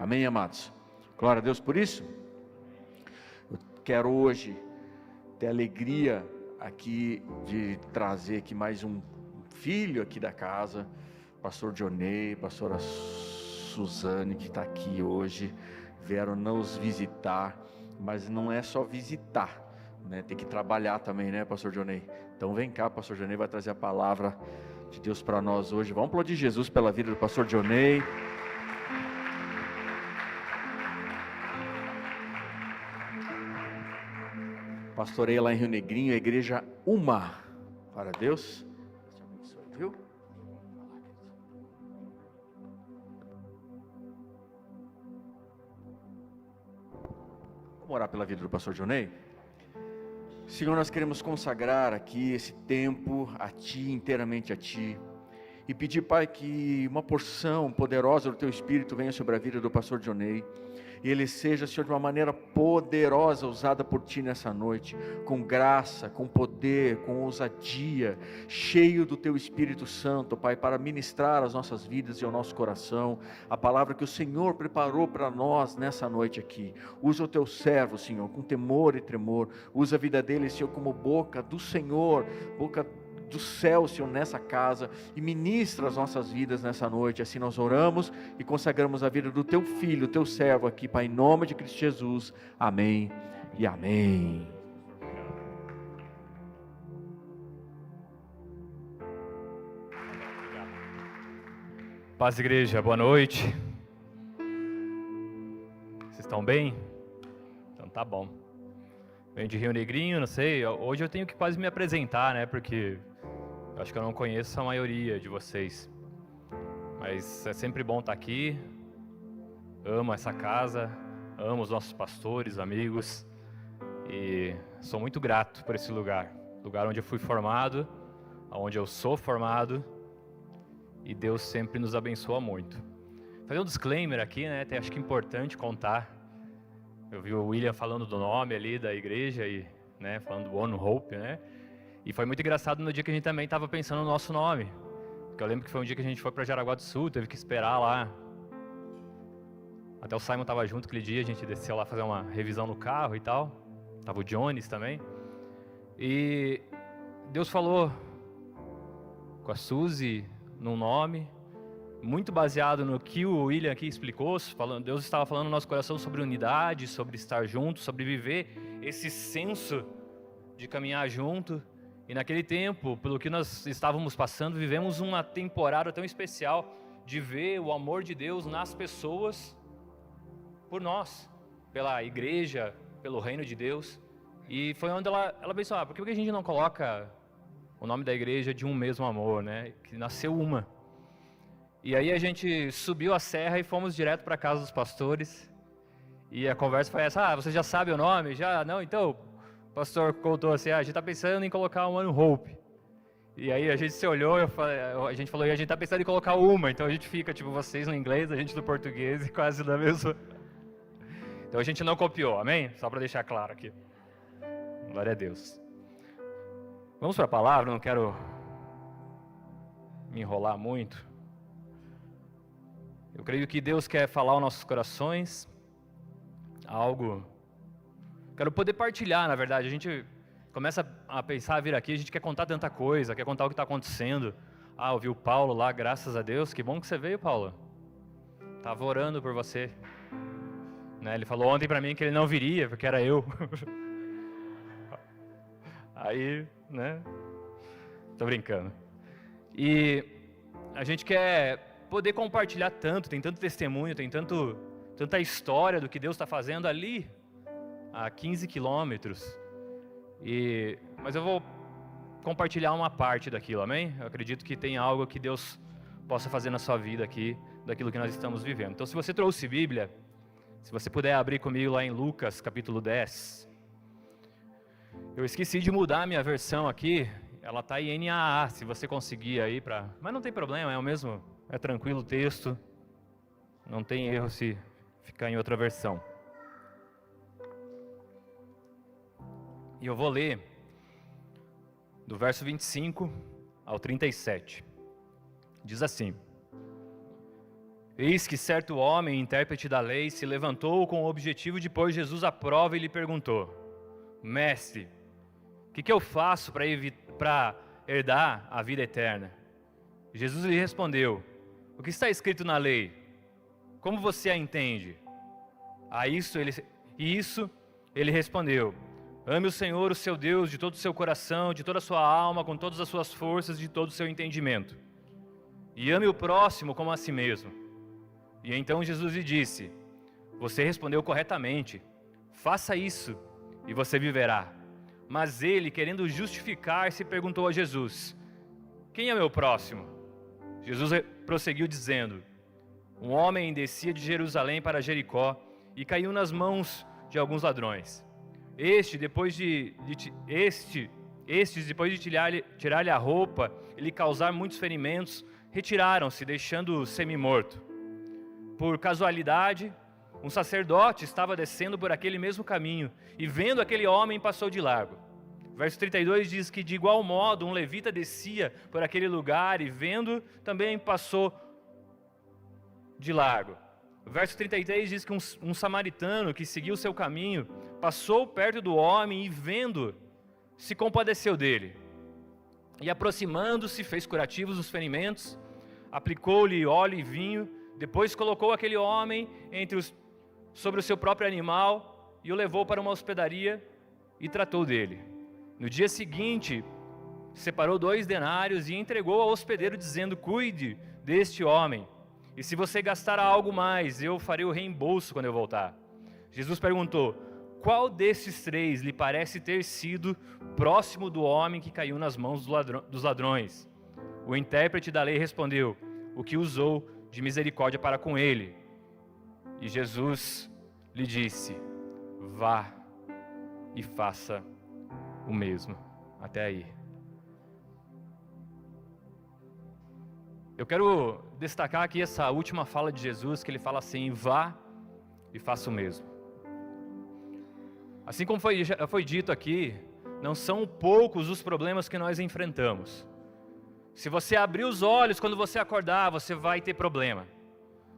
Amém, amados? Glória a Deus por isso. Eu quero hoje ter a alegria aqui de trazer aqui mais um filho aqui da casa, pastor Dionei, pastora Suzane, que está aqui hoje, vieram nos visitar, mas não é só visitar, né? Tem que trabalhar também, né, pastor Dionei? Então vem cá, pastor Dionei vai trazer a palavra de Deus para nós hoje. Vamos aplaudir Jesus pela vida do pastor Dionei. Pastorei lá em Rio Negrinho, a igreja Uma, para Deus. Deus te abençoe, viu? Vamos orar pela vida do pastor Dionei? Senhor, nós queremos consagrar aqui esse tempo a Ti, inteiramente a Ti, e pedir, Pai, que uma porção poderosa do Teu Espírito venha sobre a vida do pastor Dionei, e ele seja, Senhor, de uma maneira poderosa usada por Ti nessa noite, com graça, com poder, com ousadia, cheio do Teu Espírito Santo, Pai, para ministrar as nossas vidas e ao nosso coração, a palavra que o Senhor preparou para nós nessa noite aqui. Usa o Teu servo, Senhor, com temor e tremor, usa a vida dele, Senhor, como boca do Senhor, boca do céu, Senhor, nessa casa, e ministra as nossas vidas nessa noite. Assim nós oramos e consagramos a vida do Teu Filho, Teu servo aqui, Pai, em nome de Cristo Jesus, amém e amém. Paz, igreja, boa noite. Vocês estão bem? Então tá bom. Venho de Rio Negrinho, não sei, hoje eu tenho que quase me apresentar, né, porque eu acho que eu não conheço a maioria de vocês, mas é sempre bom estar aqui. Amo essa casa, amo os nossos pastores, amigos, e sou muito grato por esse lugar onde eu fui formado, onde eu sou formado, e Deus sempre nos abençoa muito. Fazer um disclaimer aqui, né, acho que é importante contar. Eu vi o William falando do nome ali da igreja, e, né, falando do One Hope, né, e foi muito engraçado no dia que a gente também estava pensando no nosso nome, porque eu lembro que foi um dia que a gente foi para Jaraguá do Sul, teve que esperar lá, até o Simon estava junto aquele dia, a gente desceu lá fazer uma revisão no carro e tal, estava o Jones também, e Deus falou com a Suzy num nome, muito baseado no que o William aqui explicou, Deus estava falando no nosso coração sobre unidade, sobre estar junto, sobre viver esse senso de caminhar junto. E naquele tempo, pelo que nós estávamos passando, vivemos uma temporada tão especial de ver o amor de Deus nas pessoas, por nós, pela igreja, pelo reino de Deus. E foi onde ela pensou, por que a gente não coloca o nome da igreja de um mesmo amor, né? Que nasceu uma. E aí a gente subiu a serra e fomos direto para a casa dos pastores. E a conversa foi essa, você já sabe o nome? Já? Não? Então, o pastor contou assim, a gente está pensando em colocar One Hope. E aí a gente se olhou, a gente falou, e a gente está pensando em colocar uma. Então a gente fica, tipo, vocês no inglês, a gente no português, e quase da mesma. Então a gente não copiou, amém? Só para deixar claro aqui. Glória a Deus. Vamos para a palavra, não quero me enrolar muito. Eu creio que Deus quer falar aos nossos corações algo. Quero poder partilhar, na verdade. A gente começa a pensar, a vir aqui, a gente quer contar tanta coisa, quer contar o que está acontecendo. Ouvi o Paulo lá, graças a Deus. Que bom que você veio, Paulo. Estava orando por você. Né? Ele falou ontem para mim que ele não viria, porque era eu. Aí, né? Tô brincando. E a gente quer poder compartilhar tanto, tem tanto testemunho, tem tanta história do que Deus está fazendo ali, a 15 quilômetros. Mas eu vou compartilhar uma parte daquilo, amém? Eu acredito que tem algo que Deus possa fazer na sua vida aqui, daquilo que nós estamos vivendo. Então, se você trouxe Bíblia, se você puder abrir comigo lá em Lucas, capítulo 10. Eu esqueci de mudar a minha versão aqui, ela está em NAA, se você conseguir aí mas não tem problema, é o mesmo, é tranquilo o texto, não tem erro se ficar em outra versão. E eu vou ler do verso 25 ao 37. Diz assim: Eis que certo homem, intérprete da lei, se levantou com o objetivo de pôr Jesus à prova e lhe perguntou: Mestre, o que eu faço para herdar a vida eterna? Jesus lhe respondeu: O que está escrito na lei? Como você a entende? A isso ele respondeu: Ame o Senhor, o seu Deus, de todo o seu coração, de toda a sua alma, com todas as suas forças, de todo o seu entendimento. E ame o próximo como a si mesmo. E então Jesus lhe disse: Você respondeu corretamente. Faça isso e você viverá. Mas ele, querendo justificar-se, perguntou a Jesus: Quem é meu próximo? Jesus prosseguiu dizendo: Um homem descia de Jerusalém para Jericó e caiu nas mãos de alguns ladrões. Estes, depois de tirar-lhe a roupa e lhe causar muitos ferimentos, retiraram-se, deixando-o semi-morto. Por casualidade, um sacerdote estava descendo por aquele mesmo caminho e, vendo aquele homem, passou de largo. Verso 32 diz que, de igual modo, um levita descia por aquele lugar e, vendo, também passou de largo. Verso 33 diz que um samaritano que seguiu o seu caminho passou perto do homem e, vendo, se compadeceu dele. E, aproximando-se, fez curativos dos ferimentos, aplicou-lhe óleo e vinho, depois colocou aquele homem sobre o seu próprio animal e o levou para uma hospedaria e tratou dele. No dia seguinte, separou 2 denários e entregou ao hospedeiro, dizendo: Cuide deste homem, e se você gastar algo mais, eu farei o reembolso quando eu voltar. Jesus perguntou: Qual desses 3 lhe parece ter sido próximo do homem que caiu nas mãos dos ladrões? O intérprete da lei respondeu: O que usou de misericórdia para com ele. E Jesus lhe disse: Vá e faça o mesmo. Até aí. Eu quero destacar aqui essa última fala de Jesus, que ele fala assim: vá e faça o mesmo. Assim como foi dito aqui, não são poucos os problemas que nós enfrentamos. Se você abrir os olhos quando você acordar, você vai ter problema.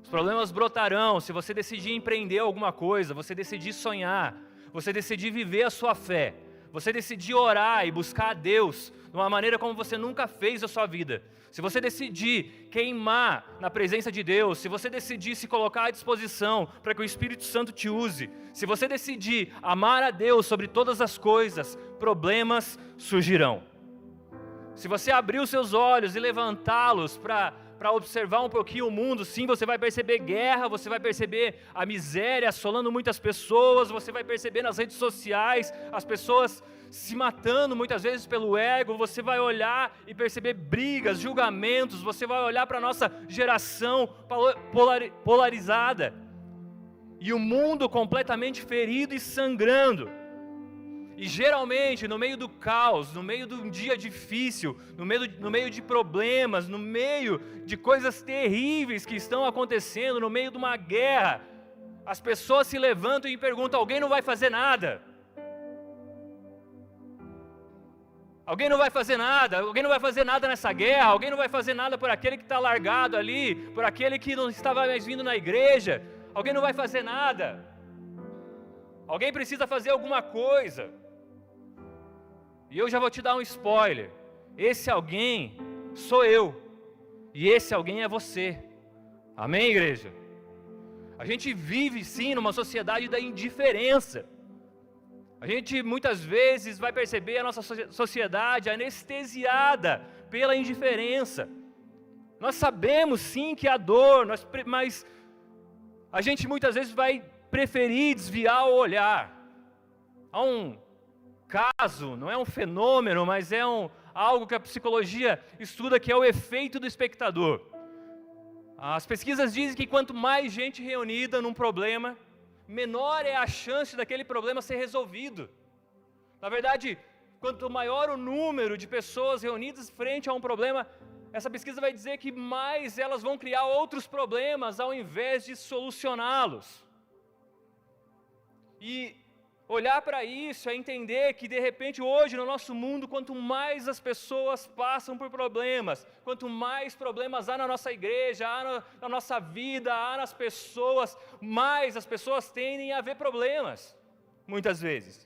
Os problemas brotarão se você decidir empreender alguma coisa, você decidir sonhar, você decidir viver a sua fé, você decidir orar e buscar a Deus de uma maneira como você nunca fez a sua vida. Se você decidir queimar na presença de Deus, se você decidir se colocar à disposição para que o Espírito Santo te use, se você decidir amar a Deus sobre todas as coisas, problemas surgirão. Se você abrir os seus olhos e levantá-los para observar um pouquinho o mundo, sim, você vai perceber guerra, você vai perceber a miséria assolando muitas pessoas, você vai perceber nas redes sociais as pessoas se matando muitas vezes pelo ego, você vai olhar e perceber brigas, julgamentos, você vai olhar para a nossa geração polarizada e o mundo completamente ferido e sangrando. E geralmente, no meio do caos, no meio de um dia difícil, no meio de problemas, no meio de coisas terríveis que estão acontecendo, no meio de uma guerra, as pessoas se levantam e perguntam: alguém não vai fazer nada? Alguém não vai fazer nada? Alguém não vai fazer nada nessa guerra? Alguém não vai fazer nada por aquele que está largado ali? Por aquele que não estava mais vindo na igreja? Alguém não vai fazer nada? Alguém precisa fazer alguma coisa. E eu já vou te dar um spoiler. Esse alguém sou eu. E esse alguém é você. Amém, igreja? A gente vive sim numa sociedade da indiferença. A gente muitas vezes vai perceber a nossa sociedade anestesiada pela indiferença. Nós sabemos sim que há dor, mas a gente muitas vezes vai preferir desviar o olhar. Há um caso, não é um fenômeno, mas é algo que a psicologia estuda, que é o efeito do espectador. As pesquisas dizem que quanto mais gente reunida num problema, menor é a chance daquele problema ser resolvido. Na verdade, quanto maior o número de pessoas reunidas frente a um problema, essa pesquisa vai dizer que mais elas vão criar outros problemas ao invés de solucioná-los. E Olhar para isso é entender que, de repente, hoje, no nosso mundo, quanto mais as pessoas passam por problemas, quanto mais problemas há na nossa igreja, há na nossa vida, há nas pessoas, mais as pessoas tendem a ver problemas, muitas vezes.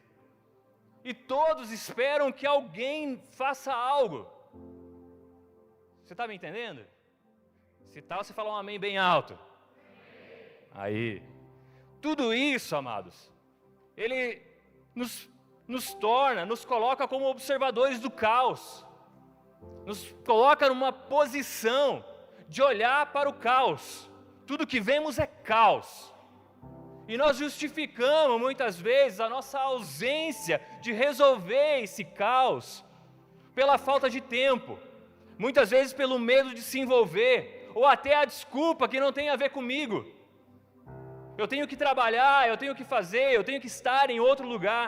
E todos esperam que alguém faça algo. Você está me entendendo? Se tal, você fala um amém bem alto. Aí. Tudo isso, amados, ele nos coloca como observadores do caos, nos coloca numa posição de olhar para o caos. Tudo que vemos é caos, e nós justificamos muitas vezes a nossa ausência de resolver esse caos pela falta de tempo, muitas vezes pelo medo de se envolver, ou até a desculpa que não tem a ver comigo. Eu tenho que trabalhar, eu tenho que fazer, eu tenho que estar em outro lugar.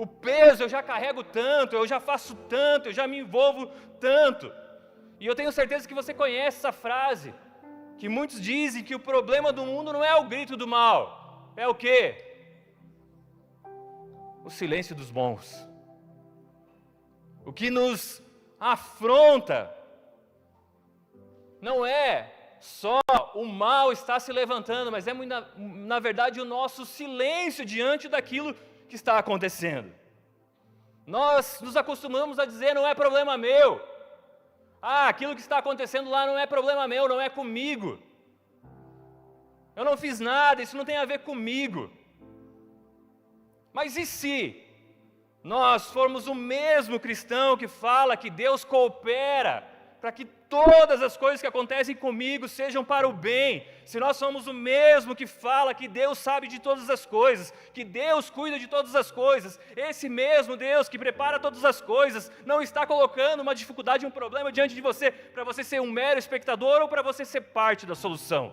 O peso eu já carrego tanto, eu já faço tanto, eu já me envolvo tanto. E eu tenho certeza que você conhece essa frase, que muitos dizem que o problema do mundo não é o grito do mal, é o quê? O silêncio dos bons. O que nos afronta não é só o mal está se levantando, mas é na verdade o nosso silêncio diante daquilo que está acontecendo. Nós nos acostumamos a dizer, não é problema meu. Aquilo que está acontecendo lá não é problema meu, não é comigo. Eu não fiz nada, isso não tem a ver comigo. Mas e se nós formos o mesmo cristão que fala que Deus coopera para que todas as coisas que acontecem comigo sejam para o bem, se nós somos o mesmo que fala que Deus sabe de todas as coisas, que Deus cuida de todas as coisas, esse mesmo Deus que prepara todas as coisas, não está colocando uma dificuldade, um problema diante de você, para você ser um mero espectador ou para você ser parte da solução.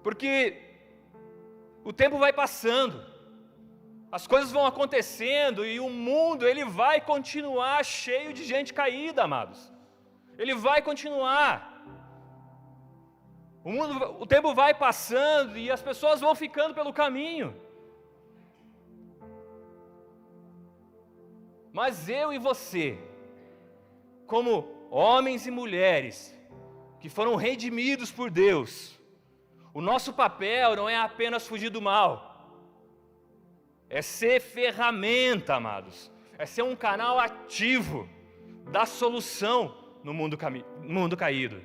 Porque o tempo vai passando, as coisas vão acontecendo e o mundo ele vai continuar cheio de gente caída, amados. Ele vai continuar. O tempo vai passando e as pessoas vão ficando pelo caminho. Mas eu e você, como homens e mulheres que foram redimidos por Deus, o nosso papel não é apenas fugir do mal. É ser ferramenta, amados. É ser um canal ativo da solução no mundo caído.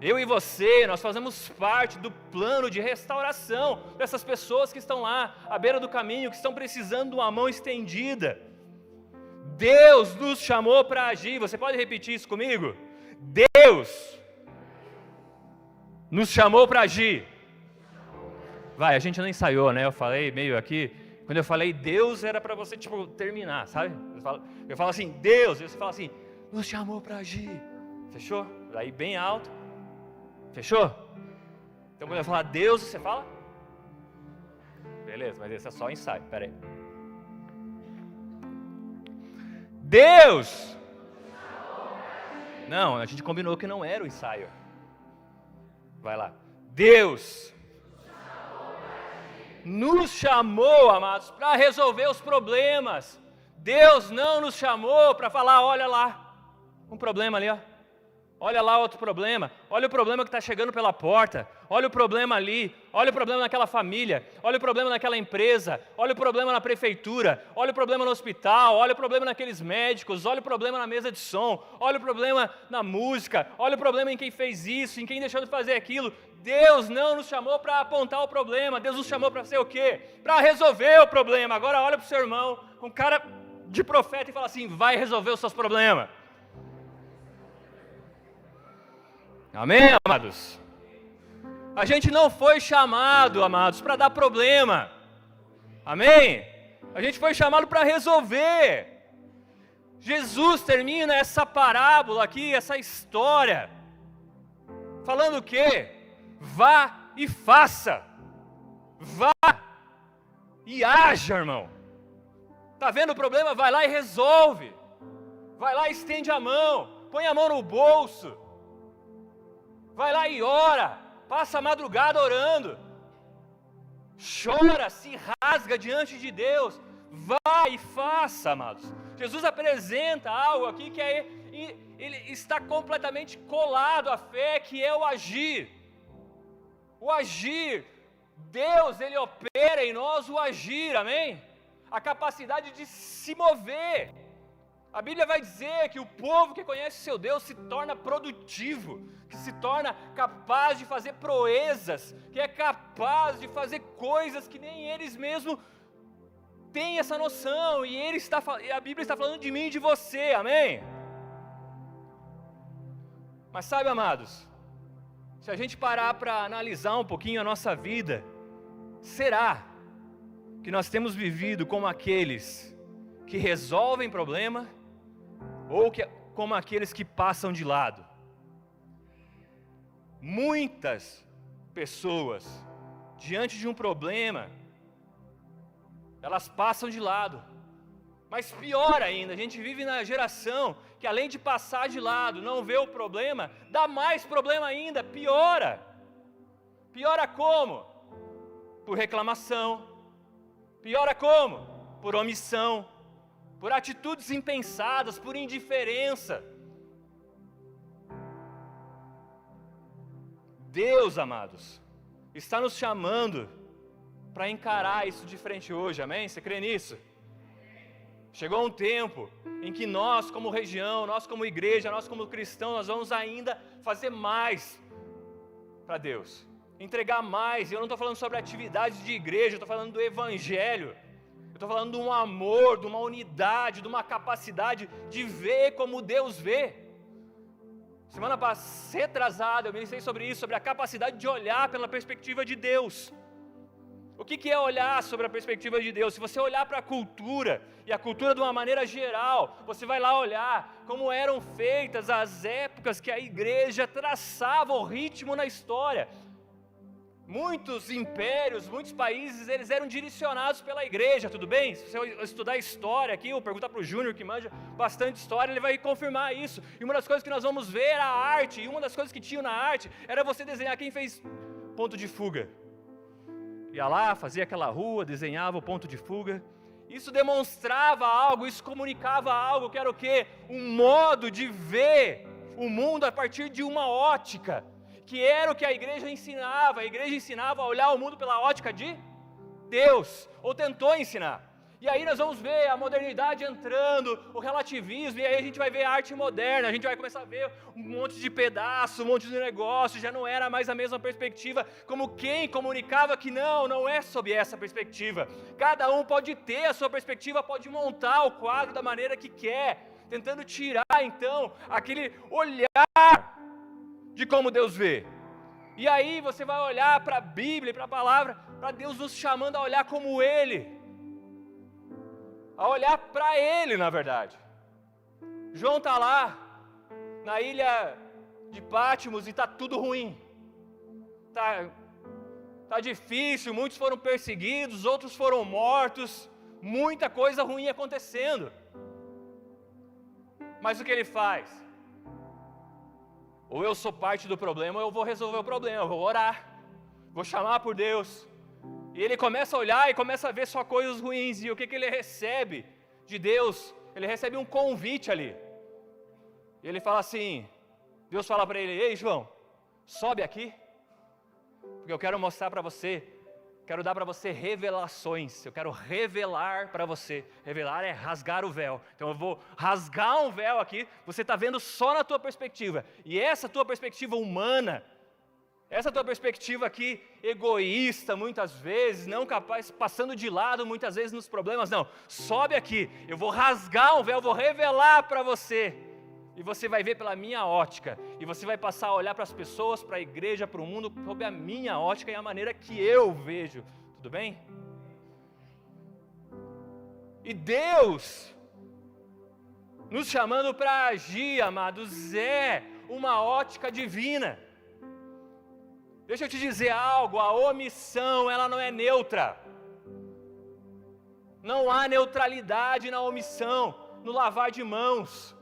Eu e você, nós fazemos parte do plano de restauração dessas pessoas que estão lá, à beira do caminho, que estão precisando de uma mão estendida. Deus nos chamou para agir. Você pode repetir isso comigo? Deus nos chamou para agir. Vai, a gente não ensaiou, né? Eu falei meio aqui. Quando eu falei Deus, era para você, terminar, sabe? Eu falo assim, Deus, e você fala assim, nos chamou para agir. Fechou? Daí bem alto. Fechou? Então quando eu falar Deus, você fala? Beleza, mas esse é só o ensaio, peraí. Deus! Não, a gente combinou que não era o ensaio. Vai lá. Deus nos chamou, amados, para resolver os problemas. Deus não nos chamou para falar, olha lá, um problema ali, ó. Olha lá outro problema, olha o problema que está chegando pela porta, olha o problema ali, olha o problema naquela família, olha o problema naquela empresa, olha o problema na prefeitura, olha o problema no hospital, olha o problema naqueles médicos, olha o problema na mesa de som, olha o problema na música, olha o problema em quem fez isso, em quem deixou de fazer aquilo. Deus não nos chamou para apontar o problema, Deus nos chamou para ser o quê? Para resolver o problema. Agora olha para o seu irmão, um cara de profeta e fala assim, vai resolver os seus problemas. Amém, amados? A gente não foi chamado, amados, para dar problema. Amém? A gente foi chamado para resolver. Jesus termina essa parábola aqui, essa história, falando o quê? Vá e faça. Vá e haja, irmão. Está vendo o problema? Vai lá e resolve. Vai lá e estende a mão. Põe a mão no bolso. Vai lá e ora, passa a madrugada orando. chora, se rasga diante de Deus, vai e faça, amados. Jesus apresenta algo aqui que ele está completamente colado à fé, que é o agir. O agir, Deus, Ele opera em nós o agir, amém? A capacidade de se mover. A Bíblia vai dizer que o povo que conhece seu Deus se torna produtivo, que se torna capaz de fazer proezas, que é capaz de fazer coisas que nem eles mesmos têm essa noção, e a Bíblia está falando de mim e de você, amém? Mas sabe, amados, se a gente parar para analisar um pouquinho a nossa vida, será que nós temos vivido como aqueles que resolvem problema, ou como aqueles que passam de lado? Muitas pessoas, diante de um problema, elas passam de lado. Mas pior ainda, a gente vive na geração que, além de passar de lado, não vê o problema, dá mais problema ainda, piora. Piora como? Por reclamação. Piora como? Por omissão, por atitudes impensadas, por indiferença. Deus, amados, está nos chamando para encarar isso de frente hoje, amém? Você crê nisso? Chegou um tempo em que nós como região, nós como igreja, nós como cristãos, nós vamos ainda fazer mais para Deus, entregar mais. E eu não estou falando sobre atividades de igreja, eu estou falando do evangelho. Eu estou falando de um amor, de uma unidade, de uma capacidade de ver como Deus vê. Semana passada, retrasada, eu ministrei sobre isso, sobre a capacidade de olhar pela perspectiva de Deus. O que é olhar sobre a perspectiva de Deus? Se você olhar para a cultura, e a cultura de uma maneira geral, você vai lá olhar como eram feitas as épocas que a igreja traçava o ritmo na história. Muitos impérios, muitos países, eles eram direcionados pela igreja, tudo bem? Se você estudar história aqui, ou perguntar para o Júnior, que manja bastante história, ele vai confirmar isso. E uma das coisas que nós vamos ver era a arte, e uma das coisas que tinha na arte era você desenhar quem fez ponto de fuga. Ia lá, fazia aquela rua, desenhava o ponto de fuga. Isso demonstrava algo, isso comunicava algo, que era o quê? Um modo de ver o mundo a partir de uma ótica, que era o que a igreja ensinava. A igreja ensinava a olhar o mundo pela ótica de Deus, ou tentou ensinar. E aí nós vamos ver a modernidade entrando, o relativismo, e aí a gente vai ver a arte moderna, a gente vai começar a ver um monte de pedaço, um monte de negócio, já não era mais a mesma perspectiva, como quem comunicava que não é sob essa perspectiva. Cada um pode ter a sua perspectiva, pode montar o quadro da maneira que quer, tentando tirar então aquele olhar de como Deus vê. E aí você vai olhar para a Bíblia, para a palavra, para Deus nos chamando a olhar como Ele, a olhar para Ele, na verdade. João está lá, na ilha de Patmos, e está tudo ruim. Está difícil, muitos foram perseguidos, outros foram mortos, muita coisa ruim acontecendo. Mas o que ele faz? Ou eu sou parte do problema, ou eu vou resolver o problema, eu vou orar, vou chamar por Deus. E ele começa a olhar e começa a ver só coisas ruins. E o que ele recebe de Deus? Ele recebe um convite ali. E ele fala assim, Deus fala para ele, ei João, sobe aqui, porque eu quero mostrar para você, quero dar para você revelações, eu quero revelar para você. Revelar é rasgar o véu. Então eu vou rasgar um véu aqui, você está vendo só na tua perspectiva. E essa tua perspectiva humana, essa tua perspectiva aqui, egoísta muitas vezes, não capaz, passando de lado muitas vezes nos problemas, não. Sobe aqui, eu vou rasgar um véu, vou revelar para você. E você vai ver pela minha ótica. E você vai passar a olhar para as pessoas, para a igreja, para o mundo, sob a minha ótica e a maneira que eu vejo. Tudo bem? E Deus, nos chamando para agir, amados, é uma ótica divina. Deixa eu te dizer algo, a omissão, ela não é neutra. Não há neutralidade na omissão, no lavar de mãos.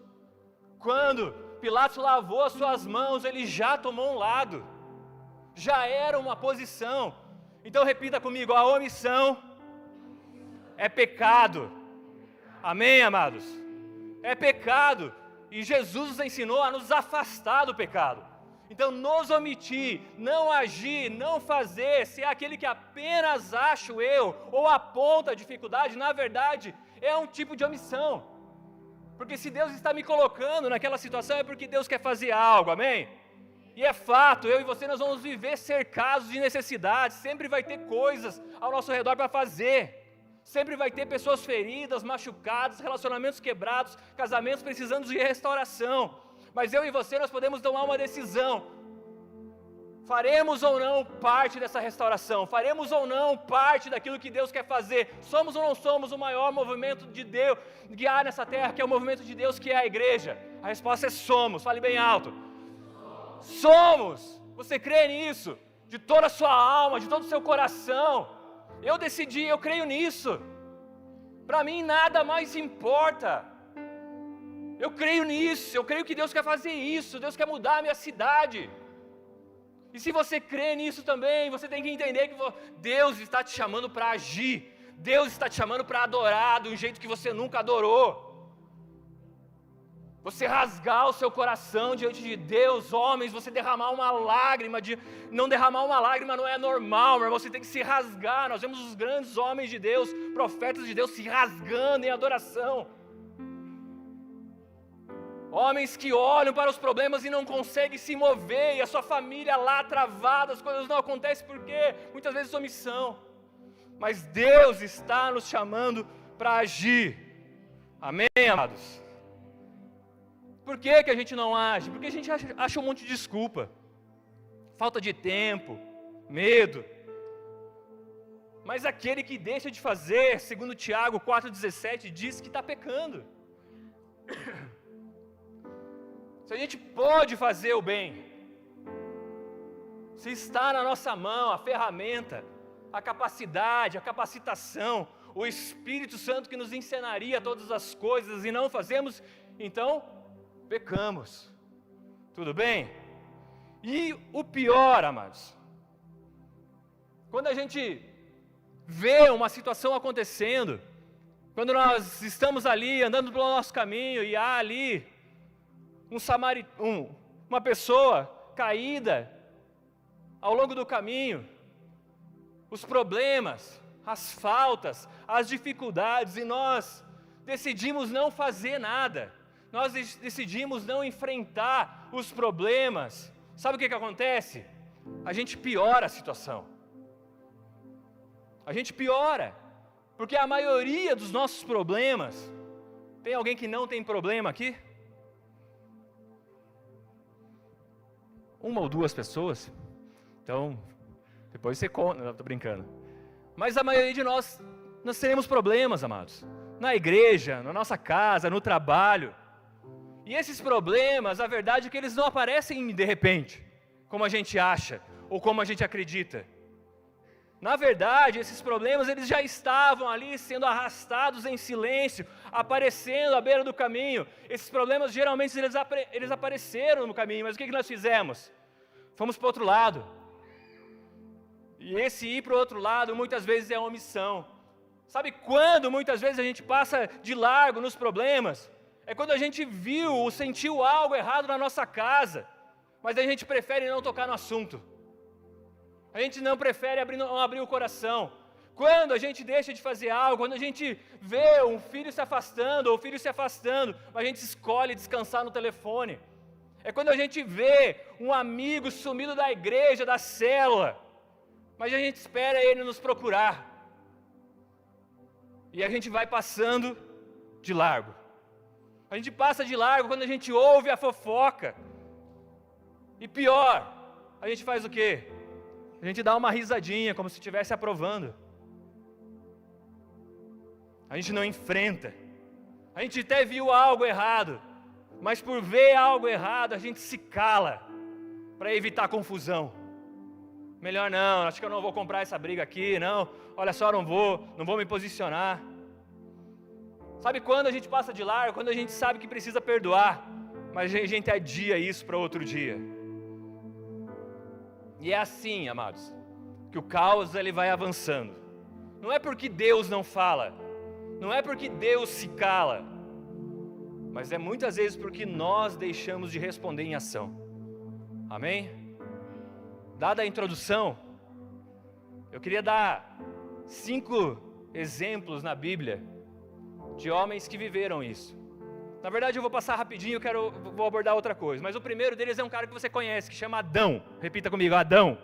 Quando Pilatos lavou as suas mãos, ele já tomou um lado. Já era uma posição. Então repita comigo: a omissão é pecado. Amém, amados? É pecado. E Jesus nos ensinou a nos afastar do pecado. Então, nos omitir, não agir, não fazer, ser aquele que apenas acha o erro ou aponta a dificuldade, na verdade, é um tipo de omissão. Porque se Deus está me colocando naquela situação, é porque Deus quer fazer algo, amém? E é fato, eu e você, nós vamos viver cercados de necessidades, sempre vai ter coisas ao nosso redor para fazer. Sempre vai ter pessoas feridas, machucadas, relacionamentos quebrados, casamentos precisando de restauração. Mas eu e você, nós podemos tomar uma decisão. Faremos ou não parte dessa restauração? Faremos ou não parte daquilo que Deus quer fazer? Somos ou não somos o maior movimento de Deus que há nessa terra, que é o movimento de Deus, que é a igreja? A resposta é somos. Fale bem alto. Somos. Você crê nisso? De toda a sua alma, de todo o seu coração. Eu decidi, eu creio nisso. Para mim nada mais importa. Eu creio nisso, eu creio que Deus quer fazer isso, Deus quer mudar a minha cidade. E se você crê nisso também, você tem que entender que Deus está te chamando para agir. Deus está te chamando para adorar de um jeito que você nunca adorou. Você rasgar o seu coração diante de Deus, homens, você derramar uma lágrima, não derramar uma lágrima não é normal, mas você tem que se rasgar. Nós vemos os grandes homens de Deus, profetas de Deus, se rasgando em adoração. Homens que olham para os problemas e não conseguem se mover, e a sua família lá travada, as coisas não acontecem porque muitas vezes omissão. Mas Deus está nos chamando para agir. Amém, amados? Por que a gente não age? Porque a gente acha um monte de desculpa. Falta de tempo, medo. Mas aquele que deixa de fazer, segundo Tiago 4,17, diz que está pecando. Se a gente pode fazer o bem, se está na nossa mão a ferramenta, a capacidade, a capacitação, o Espírito Santo que nos ensinaria todas as coisas e não fazemos, então pecamos. Tudo bem? E o pior, amados, quando a gente vê uma situação acontecendo, quando nós estamos ali andando pelo nosso caminho e há ali uma pessoa caída ao longo do caminho, os problemas, as faltas, as dificuldades, e nós decidimos não fazer nada, nós decidimos não enfrentar os problemas, sabe o que acontece? A gente piora a situação, a gente piora, porque a maioria dos nossos problemas, tem alguém que não tem problema aqui? Uma ou duas pessoas? Então, depois você conta, não, estou brincando. Mas a maioria de nós teremos problemas, amados. Na igreja, na nossa casa, no trabalho. E esses problemas, a verdade é que eles não aparecem de repente, como a gente acha, ou como a gente acredita. Na verdade, esses problemas, eles já estavam ali sendo arrastados em silêncio, aparecendo à beira do caminho. Esses problemas, geralmente, eles apareceram no caminho, mas o que nós fizemos? Fomos para o outro lado. E esse ir para o outro lado, muitas vezes, é omissão. Sabe quando, muitas vezes, a gente passa de largo nos problemas? É quando a gente viu ou sentiu algo errado na nossa casa, mas a gente prefere não tocar no assunto. A gente não prefere não abrir o coração. Quando a gente deixa de fazer algo, quando a gente vê um filho se afastando, ou o filho se afastando, a gente escolhe descansar no telefone. É quando a gente vê um amigo sumido da igreja, da célula, mas a gente espera ele nos procurar. E a gente vai passando de largo. A gente passa de largo quando a gente ouve a fofoca. E pior, a gente faz o quê? A gente dá uma risadinha, como se estivesse aprovando. A gente não enfrenta. A gente até viu algo errado, mas por ver algo errado, a gente se cala, para evitar confusão. Melhor não, acho que eu não vou comprar essa briga aqui, não. Olha só, não vou me posicionar. Sabe quando a gente passa de largo? Quando a gente sabe que precisa perdoar, mas a gente adia isso para outro dia. E é assim, amados, que o caos ele vai avançando. Não é porque Deus não fala, não é porque Deus se cala, mas é muitas vezes porque nós deixamos de responder em ação. Amém? Dada a introdução, eu queria dar 5 exemplos na Bíblia de homens que viveram isso. Na verdade eu vou passar rapidinho, vou abordar outra coisa, mas o primeiro deles é um cara que você conhece, que chama Adão. Repita comigo, Adão.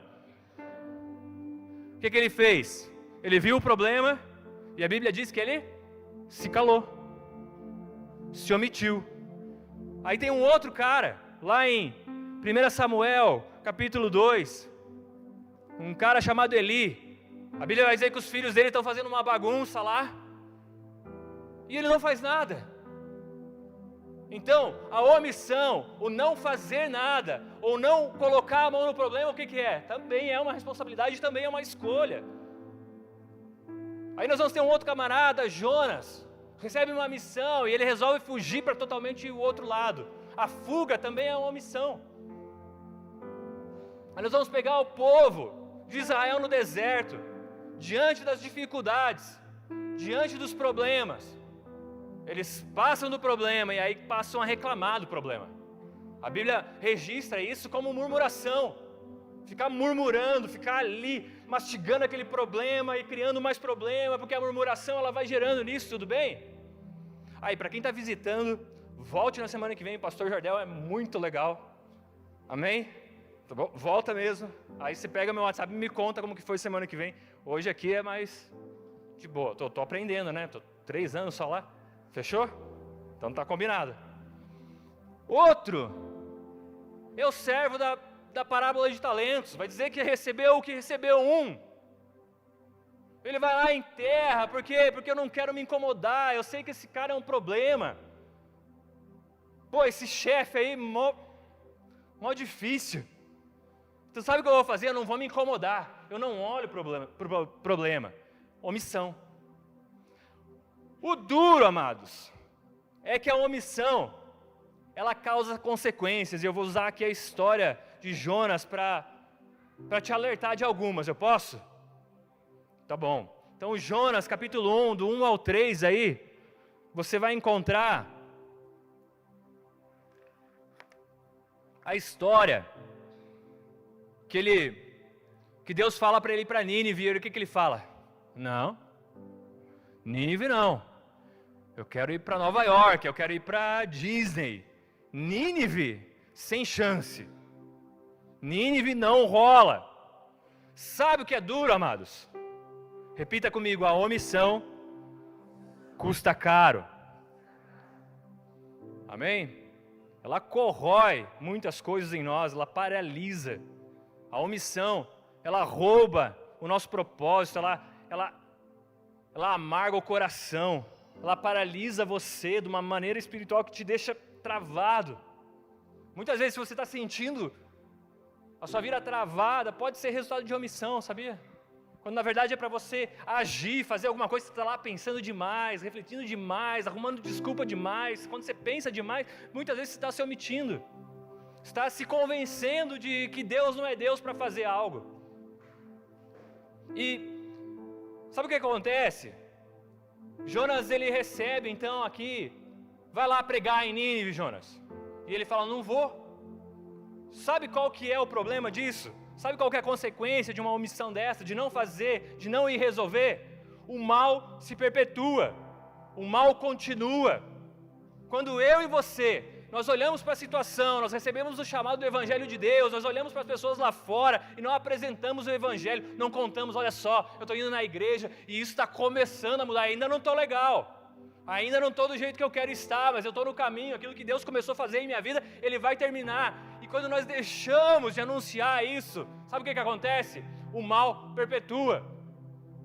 O que ele fez? Ele viu o problema e a Bíblia diz que ele se calou, se omitiu. Aí tem um outro cara, lá em 1 Samuel, capítulo 2, um cara chamado Eli. A Bíblia vai dizer que os filhos dele estão fazendo uma bagunça lá, e ele não faz nada. Então, a omissão, o não fazer nada, ou não colocar a mão no problema, o que é? Também é uma responsabilidade, também é uma escolha. Aí nós vamos ter um outro camarada, Jonas, recebe uma missão e ele resolve fugir para totalmente o outro lado. A fuga também é uma omissão. Aí nós vamos pegar o povo de Israel no deserto, diante das dificuldades, diante dos problemas. Eles passam do problema e aí passam a reclamar do problema. A Bíblia registra isso como murmuração. Ficar murmurando, ficar ali mastigando aquele problema e criando mais problema, porque a murmuração ela vai gerando nisso, tudo bem? Aí, para quem está visitando, volte na semana que vem, o pastor Jardel é muito legal. Amém? Tá bom? Volta mesmo. Aí você pega meu WhatsApp e me conta como que foi semana que vem. Hoje aqui é mais de boa. Tô aprendendo, né? Tô 3 anos só lá. Fechou? Então tá combinado. Outro, eu servo da parábola de talentos, vai dizer que recebeu o que recebeu um. Ele vai lá em terra, por quê? Porque eu não quero me incomodar, eu sei que esse cara é um problema. Pô, esse chefe aí, mó difícil. Tu sabe o que eu vou fazer? Eu não vou me incomodar, eu não olho pro problema. Omissão. O duro, amados, é que a omissão, ela causa consequências, e eu vou usar aqui a história de Jonas para te alertar de algumas, eu posso? Tá bom. Então Jonas, capítulo 1, do 1 ao 3 aí, você vai encontrar a história que Deus fala para ele ir para Nínive, e o que ele fala? Não, Nínive não. Eu quero ir para Nova York, eu quero ir para Disney. Nínive, sem chance. Nínive não rola. Sabe o que é duro, amados? Repita comigo, a omissão custa caro. Amém? Ela corrói muitas coisas em nós, ela paralisa. A omissão, ela rouba o nosso propósito, ela amarga o coração. Ela paralisa você de uma maneira espiritual que te deixa travado. Muitas vezes, se você está sentindo a sua vida travada, pode ser resultado de omissão, sabia? Quando na verdade é para você agir, fazer alguma coisa, você está lá pensando demais, refletindo demais, arrumando desculpa demais. Quando você pensa demais, muitas vezes você está se omitindo. Está se convencendo de que Deus não é Deus para fazer algo. E sabe o que acontece? Jonas, ele recebe então aqui, vai lá pregar em Nínive, Jonas. E ele fala, não vou. Sabe qual que é o problema disso? Sabe qual que é a consequência de uma omissão dessa, de não fazer, de não ir resolver? O mal se perpetua, o mal continua. Quando eu e você, nós olhamos para a situação, nós recebemos o chamado do Evangelho de Deus, nós olhamos para as pessoas lá fora e não apresentamos o Evangelho, não contamos, olha só, eu estou indo na igreja e isso está começando a mudar, ainda não estou legal, ainda não estou do jeito que eu quero estar, mas eu estou no caminho, aquilo que Deus começou a fazer em minha vida, Ele vai terminar. E quando nós deixamos de anunciar isso, sabe o que acontece? O mal perpetua,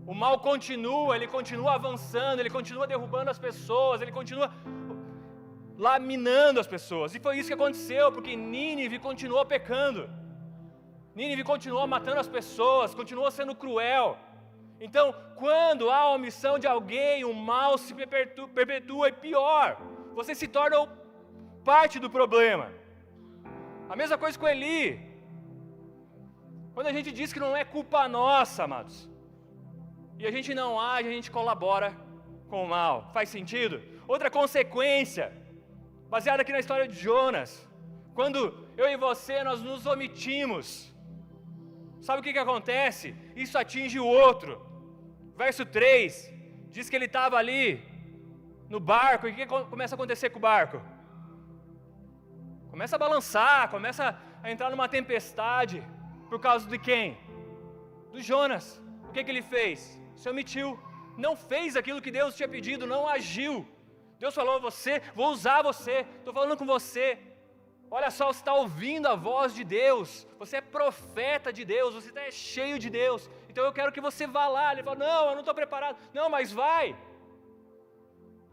o mal continua, ele continua avançando, ele continua derrubando as pessoas, ele continua laminando as pessoas. E foi isso que aconteceu, porque Nínive continuou pecando. Nínive continuou matando as pessoas, continuou sendo cruel. Então, quando há omissão de alguém, o mal se perpetua e pior, você se torna parte do problema. A mesma coisa com Eli. Quando a gente diz que não é culpa nossa, amados, e a gente não age, a gente colabora com o mal. Faz sentido? Outra consequência, baseada aqui na história de Jonas, quando eu e você, nós nos omitimos, sabe o que acontece? Isso atinge o outro. Verso 3, diz que ele estava ali no barco, e o que começa a acontecer com o barco? Começa a balançar, começa a entrar numa tempestade, por causa de quem? Do Jonas. O que ele fez? Se omitiu, não fez aquilo que Deus tinha pedido, não agiu. Deus falou a você, vou usar você, estou falando com você. Olha só, você está ouvindo a voz de Deus, você é profeta de Deus, você está cheio de Deus, então eu quero que você vá lá. Ele falou, não, eu não estou preparado. Não, mas vai.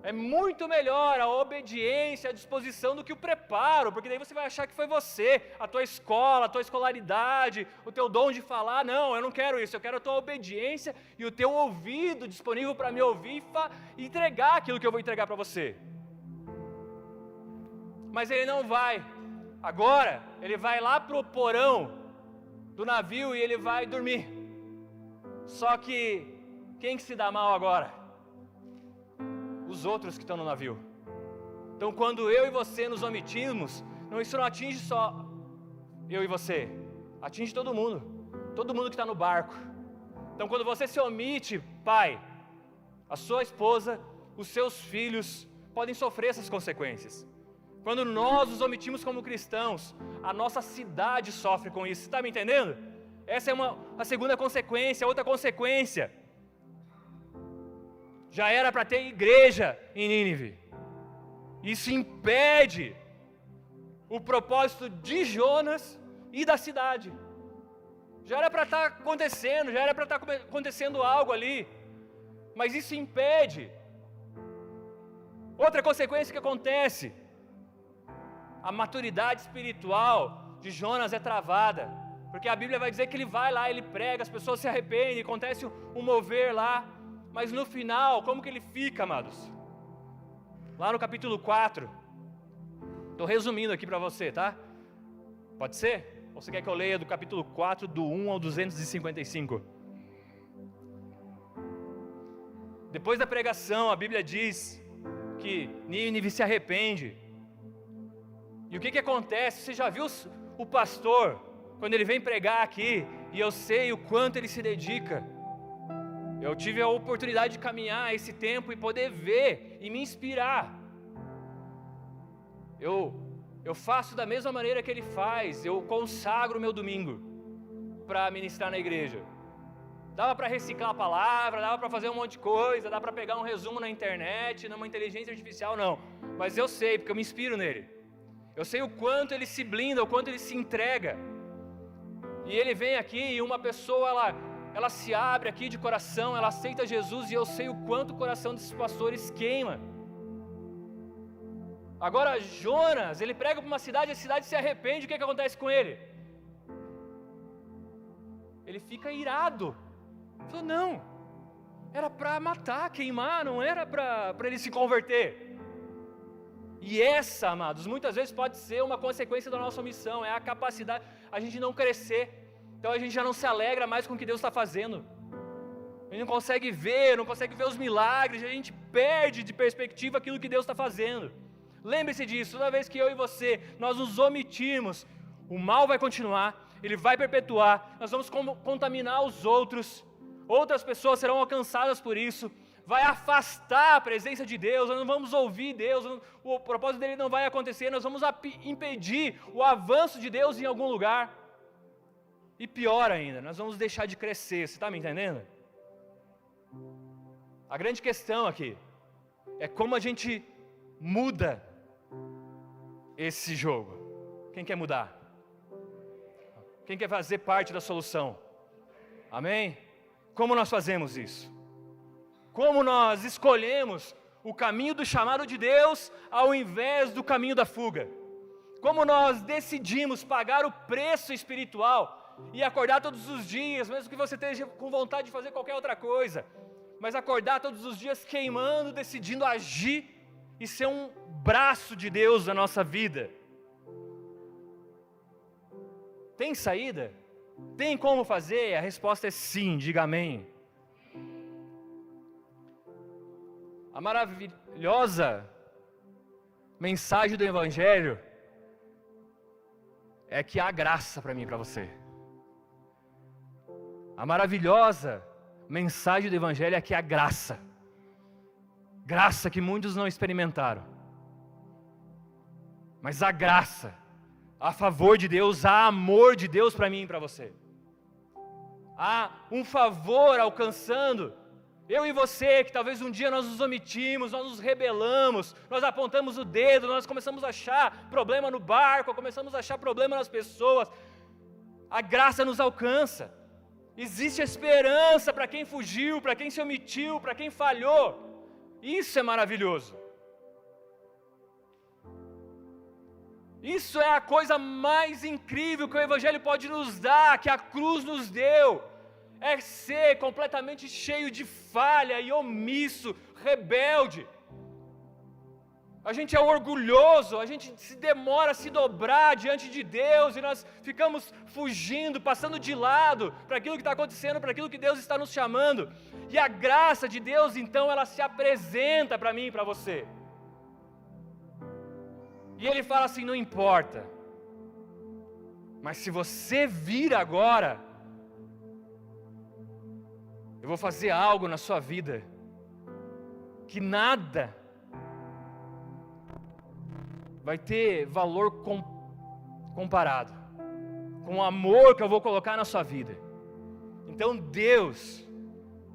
É muito melhor a obediência, a disposição do que o preparo, porque daí você vai achar que foi você, a tua escola, a tua escolaridade, o teu dom de falar. Não, eu não quero isso, eu quero a tua obediência e o teu ouvido disponível para me ouvir e entregar aquilo que eu vou entregar para você. Mas ele não vai. Agora, ele vai lá para o porão do navio e ele vai dormir. Só que, quem que se dá mal agora? Os outros que estão no navio. Então, quando eu e você nos omitimos, isso não atinge só eu e você, atinge todo mundo que está no barco. Então, quando você se omite, pai, a sua esposa, os seus filhos podem sofrer essas consequências. Quando nós nos omitimos como cristãos, a nossa cidade sofre com isso. Você está me entendendo? Essa é a segunda consequência. Outra consequência, já era para ter igreja em Nínive. Isso impede o propósito de Jonas e da cidade. Já era para estar acontecendo, já era para estar acontecendo algo ali, mas isso impede. Outra consequência que acontece, a maturidade espiritual de Jonas é travada, porque a Bíblia vai dizer que ele vai lá, ele prega, as pessoas se arrependem, acontece um mover lá, mas no final, como que ele fica, amados? Lá no capítulo 4, estou resumindo aqui para você, tá? Pode ser? Ou você quer que eu leia do capítulo 4, do 1 ao 255? Depois da pregação, a Bíblia diz que Nínive se arrepende. E o que acontece? Você já viu o pastor, quando ele vem pregar aqui, e eu sei o quanto ele se dedica. Eu tive a oportunidade de caminhar esse tempo e poder ver e me inspirar. Eu faço da mesma maneira que ele faz, eu consagro o meu domingo para ministrar na igreja. Dava para reciclar a palavra, dava para fazer um monte de coisa, dava para pegar um resumo na internet, numa inteligência artificial, não. Mas eu sei, porque eu me inspiro nele. Eu sei o quanto ele se blinda, o quanto ele se entrega. E ele vem aqui e uma pessoa, ela se abre aqui de coração, ela aceita Jesus, e eu sei o quanto o coração desses pastores queima. Agora Jonas, ele prega para uma cidade, a cidade se arrepende, o que acontece com ele? Ele fica irado. Ele falou, não, era para matar, queimar, não era para ele se converter. E essa, amados, muitas vezes pode ser uma consequência da nossa omissão, é a capacidade, a gente não crescer. Então a gente já não se alegra mais com o que Deus está fazendo. A gente não consegue ver os milagres, a gente perde de perspectiva aquilo que Deus está fazendo. Lembre-se disso, toda vez que eu e você, nós nos omitirmos, o mal vai continuar, ele vai perpetuar, nós vamos contaminar os outros, outras pessoas serão alcançadas por isso, vai afastar a presença de Deus, nós não vamos ouvir Deus, o propósito dele não vai acontecer, nós vamos impedir o avanço de Deus em algum lugar. E pior ainda, nós vamos deixar de crescer, você está me entendendo? A grande questão aqui é como a gente muda esse jogo. Quem quer mudar? Quem quer fazer parte da solução? Amém? Como nós fazemos isso? Como nós escolhemos o caminho do chamado de Deus ao invés do caminho da fuga? Como nós decidimos pagar o preço espiritual e acordar todos os dias, mesmo que você esteja com vontade de fazer qualquer outra coisa, mas acordar todos os dias queimando, decidindo agir e ser um braço de Deus na nossa vida. Tem saída? Tem como fazer? A resposta é sim, diga amém. A maravilhosa mensagem do Evangelho é que há graça para mim e para você. A maravilhosa mensagem do Evangelho é que há graça. Graça que muitos não experimentaram. Mas há graça, a favor de Deus, há amor de Deus para mim e para você. Há um favor alcançando eu e você, que talvez um dia nós nos omitimos, nós nos rebelamos, nós apontamos o dedo, nós começamos a achar problema no barco, começamos a achar problema nas pessoas. A graça nos alcança. Existe esperança para quem fugiu, para quem se omitiu, para quem falhou. Isso é maravilhoso. Isso é a coisa mais incrível que o Evangelho pode nos dar, que a cruz nos deu. É ser completamente cheio de falha e omisso, rebelde. A gente é orgulhoso, a gente se demora a se dobrar diante de Deus e nós ficamos fugindo, passando de lado para aquilo que está acontecendo, para aquilo que Deus está nos chamando. E a graça de Deus, então, ela se apresenta para mim e para você. E Ele fala assim: não importa, mas se você vir agora, eu vou fazer algo na sua vida que nada vai ter valor comparado com o amor que eu vou colocar na sua vida. Então Deus,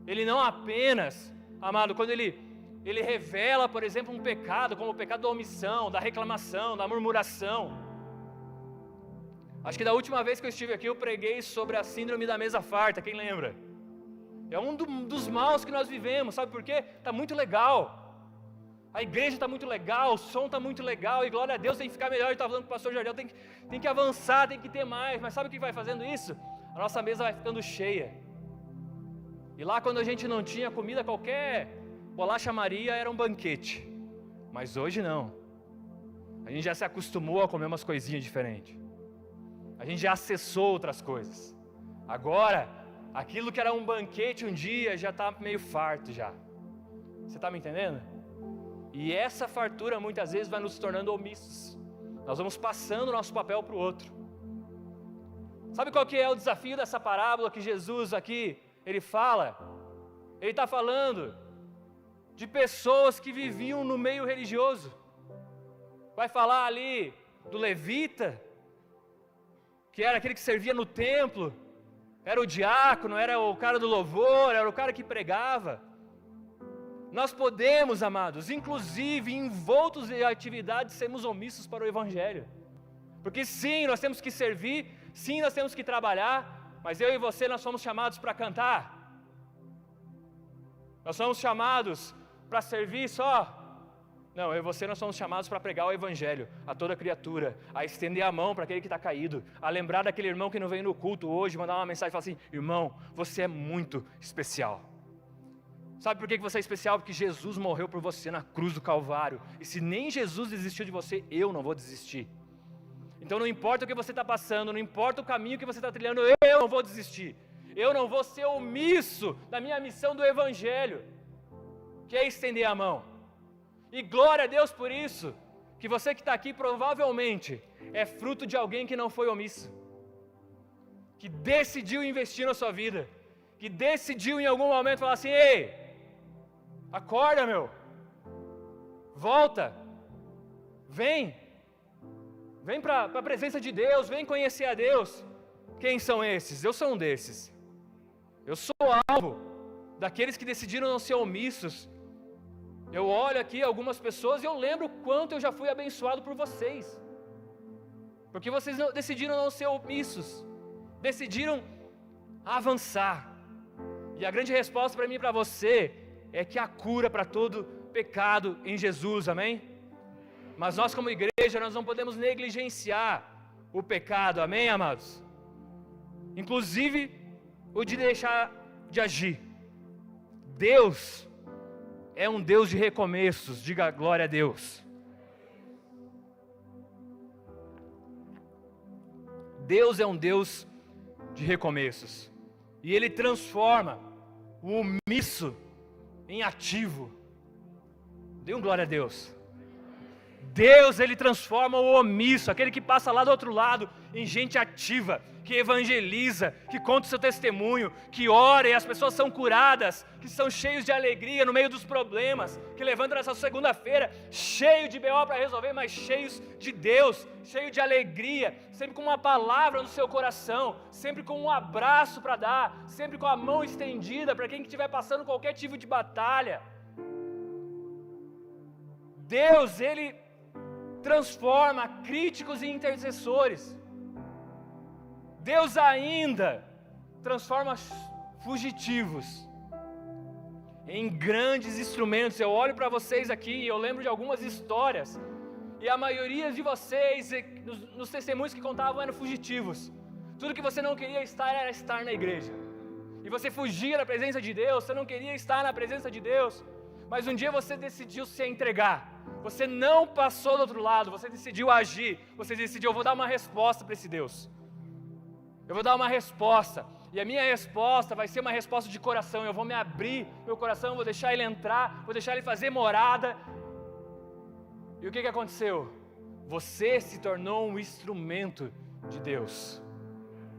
Ele não apenas, amado, quando Ele revela, por exemplo, um pecado, como o pecado da omissão, da reclamação, da murmuração. Acho que da última vez que eu estive aqui eu preguei sobre a síndrome da mesa farta, quem lembra? É um dos maus que nós vivemos, sabe por quê? Está muito legal, a igreja está muito legal, o som está muito legal, e glória a Deus, tem que ficar melhor. Eu estava falando com o pastor Jardel, tem que avançar, tem que ter mais, mas sabe o que vai fazendo isso? A nossa mesa vai ficando cheia, e lá quando a gente não tinha comida, qualquer bolacha Maria era um banquete, mas hoje não, a gente já se acostumou a comer umas coisinhas diferentes, a gente já acessou outras coisas, agora, aquilo que era um banquete um dia, já está meio farto já, você está me entendendo? E essa fartura muitas vezes vai nos tornando omissos, nós vamos passando o nosso papel para o outro. Sabe qual que é o desafio dessa parábola que Jesus aqui, Ele fala? Ele está falando de pessoas que viviam no meio religioso. Vai falar ali do levita, que era aquele que servia no templo, era o diácono, era o cara do louvor, era o cara que pregava. Nós podemos, amados, inclusive envoltos em atividades, sermos omissos para o Evangelho. Porque sim, nós temos que servir, sim, nós temos que trabalhar, mas eu e você, nós somos chamados para cantar. Nós somos chamados para servir só. Não, eu e você, nós somos chamados para pregar o Evangelho a toda criatura, a estender a mão para aquele que está caído, a lembrar daquele irmão que não veio no culto hoje, mandar uma mensagem e falar assim: irmão, você é muito especial. Sabe por que você é especial? Porque Jesus morreu por você na cruz do Calvário, e se nem Jesus desistiu de você, eu não vou desistir. Então não importa o que você está passando, não importa o caminho que você está trilhando, eu não vou desistir, eu não vou ser omisso da minha missão do Evangelho, que é estender a mão. E glória a Deus por isso, que você que está aqui provavelmente é fruto de alguém que não foi omisso, que decidiu investir na sua vida, que decidiu em algum momento falar assim: ei, acorda, meu, volta, vem para a presença de Deus, vem conhecer a Deus. Quem são esses? Eu sou um desses. Eu sou alvo daqueles que decidiram não ser omissos. Eu olho aqui algumas pessoas e eu lembro o quanto eu já fui abençoado por vocês, porque vocês decidiram não ser omissos, decidiram avançar. E a grande resposta para mim e para você é que há cura para todo pecado em Jesus, amém? Mas nós como igreja, nós não podemos negligenciar o pecado, amém, amados? Inclusive o de deixar de agir. Deus é um Deus de recomeços, diga glória a Deus. Deus é um Deus de recomeços. E Ele transforma o omisso em ativo. Dê um glória a Deus. Deus, Ele transforma o omisso, aquele que passa lá do outro lado, em gente ativa, que evangeliza, que conta o seu testemunho, que ora e as pessoas são curadas, que são cheios de alegria no meio dos problemas, que levantam nessa segunda-feira cheio de BO para resolver, mas cheios de Deus, cheio de alegria, sempre com uma palavra no seu coração, sempre com um abraço para dar, sempre com a mão estendida para quem estiver passando qualquer tipo de batalha. Deus, Ele transforma críticos em intercessores. Deus ainda transforma fugitivos em grandes instrumentos. Eu olho para vocês aqui e eu lembro de algumas histórias, e a maioria de vocês, nos testemunhos que contavam, eram fugitivos. Tudo que você não queria estar era estar na igreja, e você fugia da presença de Deus, você não queria estar na presença de Deus, mas um dia você decidiu se entregar. Você não passou do outro lado, você decidiu agir, você decidiu, eu vou dar uma resposta para esse Deus. Eu vou dar uma resposta, e a minha resposta vai ser uma resposta de coração. Eu vou me abrir meu coração, vou deixar Ele entrar, vou deixar Ele fazer morada. E o que aconteceu? Você se tornou um instrumento de Deus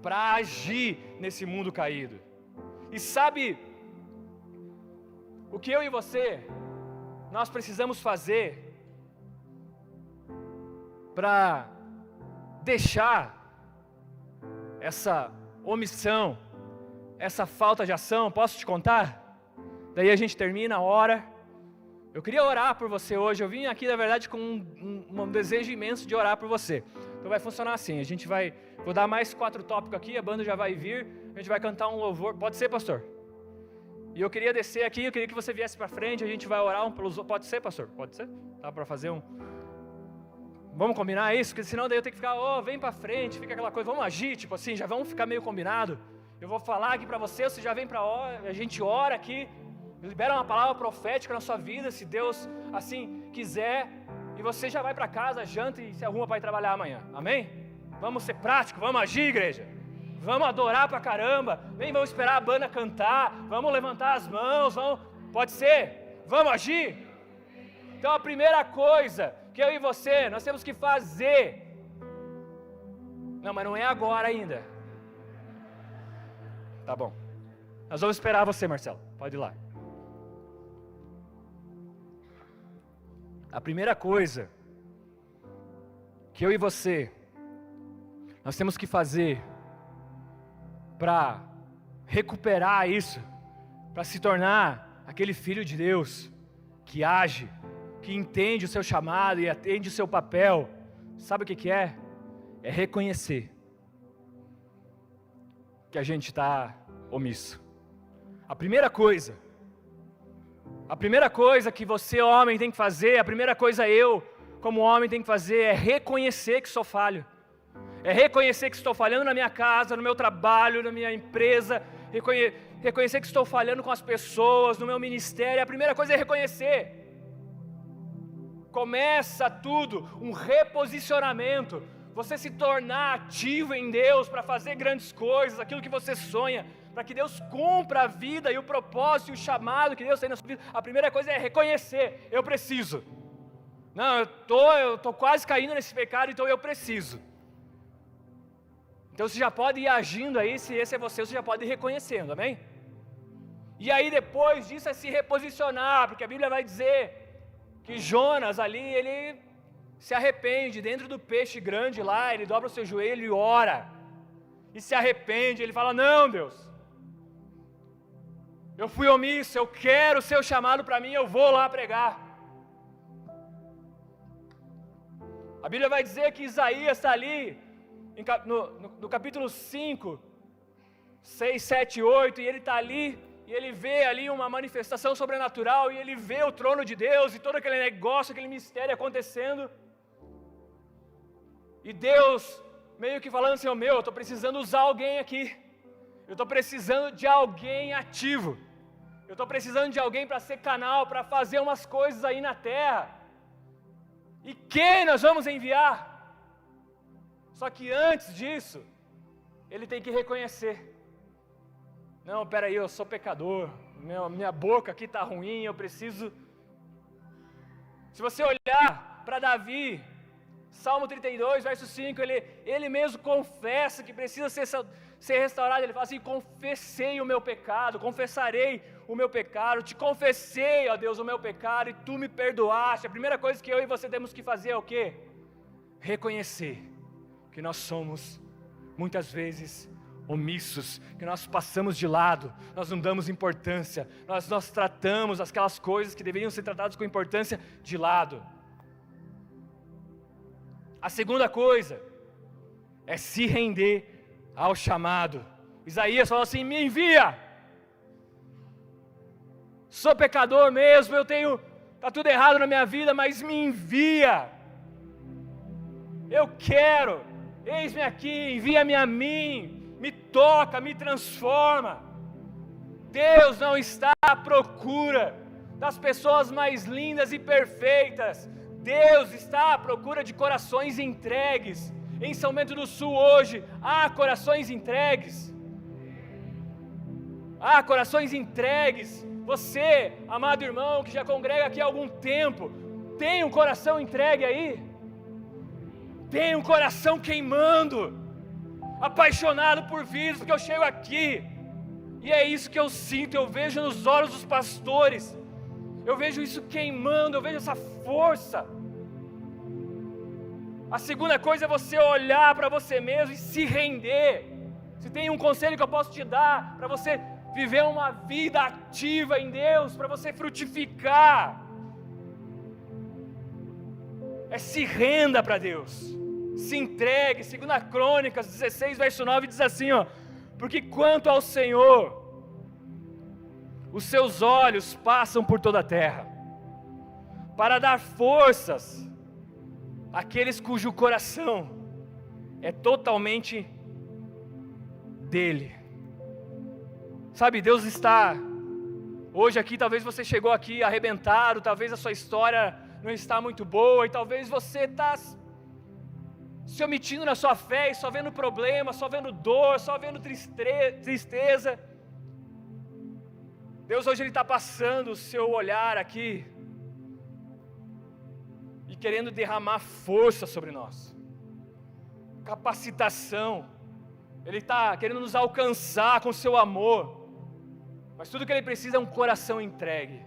para agir nesse mundo caído. E sabe o que eu e você, nós precisamos fazer para deixar essa omissão, essa falta de ação? Posso te contar? Daí a gente termina a hora. Eu queria orar por você hoje. Eu vim aqui, na verdade, com um desejo imenso de orar por você. Então vai funcionar assim, vou dar mais 4 tópicos aqui, a banda já vai vir, a gente vai cantar um louvor. Pode ser, pastor? E eu queria descer aqui, eu queria que você viesse para frente, a gente vai orar um pelos outros. Pode ser, pastor? Pode ser? Dá para fazer um... Vamos combinar isso? Porque senão daí eu tenho que ficar, vem para frente, fica aquela coisa, vamos agir, tipo assim, já vamos ficar meio combinado. Eu vou falar aqui para você já vem para hora, a gente ora aqui, libera uma palavra profética na sua vida, se Deus assim quiser, e você já vai para casa, janta e se arruma para ir trabalhar amanhã, amém? Vamos ser práticos, vamos agir, igreja. Vamos adorar pra caramba, vamos esperar a banda cantar, vamos levantar as mãos, pode ser? Vamos agir? Então a primeira coisa que eu e você, nós temos que fazer, não, mas não é agora ainda, tá bom, nós vamos esperar você, Marcelo, pode ir lá. A primeira coisa que eu e você, nós temos que fazer para recuperar isso, para se tornar aquele filho de Deus que age, que entende o seu chamado e atende o seu papel, sabe o que é? É reconhecer que a gente está omisso. A primeira coisa que você, homem, tem que fazer, a primeira coisa eu, como homem, tenho que fazer é reconhecer que sou falho. É reconhecer que estou falhando na minha casa, no meu trabalho, na minha empresa, reconhecer que estou falhando com as pessoas, no meu ministério. A primeira coisa é reconhecer. Começa tudo, um reposicionamento, você se tornar ativo em Deus para fazer grandes coisas, aquilo que você sonha, para que Deus cumpra a vida e o propósito e o chamado que Deus tem na sua vida. A primeira coisa é reconhecer, eu preciso. Não, eu tô quase caindo nesse pecado, então eu preciso. Então você já pode ir agindo aí, se esse é você já pode ir reconhecendo, amém? E aí depois disso é se reposicionar, porque a Bíblia vai dizer que Jonas ali, ele se arrepende dentro do peixe grande lá, ele dobra o seu joelho e ora, e se arrepende, ele fala, não Deus, eu fui omisso, eu quero o seu chamado para mim, eu vou lá pregar. A Bíblia vai dizer que Isaías está ali, no capítulo 5, 6, 7, 8, e ele está ali, e ele vê ali uma manifestação sobrenatural, e ele vê o trono de Deus, e todo aquele negócio, aquele mistério acontecendo, e Deus meio que falando assim, eu estou precisando usar alguém aqui, eu estou precisando de alguém ativo, eu estou precisando de alguém para ser canal, para fazer umas coisas aí na terra, e quem nós vamos enviar? Só que antes disso, ele tem que reconhecer. Não, peraí, eu sou pecador, minha boca aqui está ruim, eu preciso... Se você olhar para Davi, Salmo 32, verso 5, ele mesmo confessa que precisa ser restaurado. Ele fala assim: confessei o meu pecado, confessarei o meu pecado, te confessei, ó Deus, o meu pecado e tu me perdoaste. A primeira coisa que eu e você temos que fazer é o quê? Reconhecer que nós somos, muitas vezes, omissos, que nós passamos de lado, nós não damos importância, nós tratamos aquelas coisas que deveriam ser tratadas com importância de lado. A segunda coisa é se render ao chamado. Isaías falou assim: me envia. Sou pecador mesmo, está tudo errado na minha vida, mas me envia. Eu quero, eis-me aqui, envia-me a mim, me toca, me transforma. Deus não está à procura das pessoas mais lindas e perfeitas. Deus está à procura de corações entregues. Em São Bento do Sul hoje, há corações entregues. Há corações entregues. Você, amado irmão, que já congrega aqui há algum tempo, tem um coração entregue aí? Tem um coração queimando, apaixonado por vidas, porque eu chego aqui, e é isso que eu sinto, eu vejo nos olhos dos pastores, eu vejo isso queimando, eu vejo essa força. A segunda coisa é você olhar para você mesmo e se render. Se tem um conselho que eu posso te dar, para você viver uma vida ativa em Deus, para você frutificar, é se renda para Deus, se entregue. 2 Crônicas 16, verso 9 diz assim, ó: porque quanto ao Senhor, os seus olhos passam por toda a terra, para dar forças àqueles cujo coração é totalmente dele. Sabe, Deus está hoje aqui, talvez você chegou aqui arrebentado, talvez a sua história não está muito boa, e talvez você está se omitindo na sua fé, e só vendo problema, só vendo dor, só vendo tristeza. Deus hoje Ele está passando o seu olhar aqui, e querendo derramar força sobre nós, capacitação. Ele está querendo nos alcançar com o seu amor, mas tudo que Ele precisa é um coração entregue,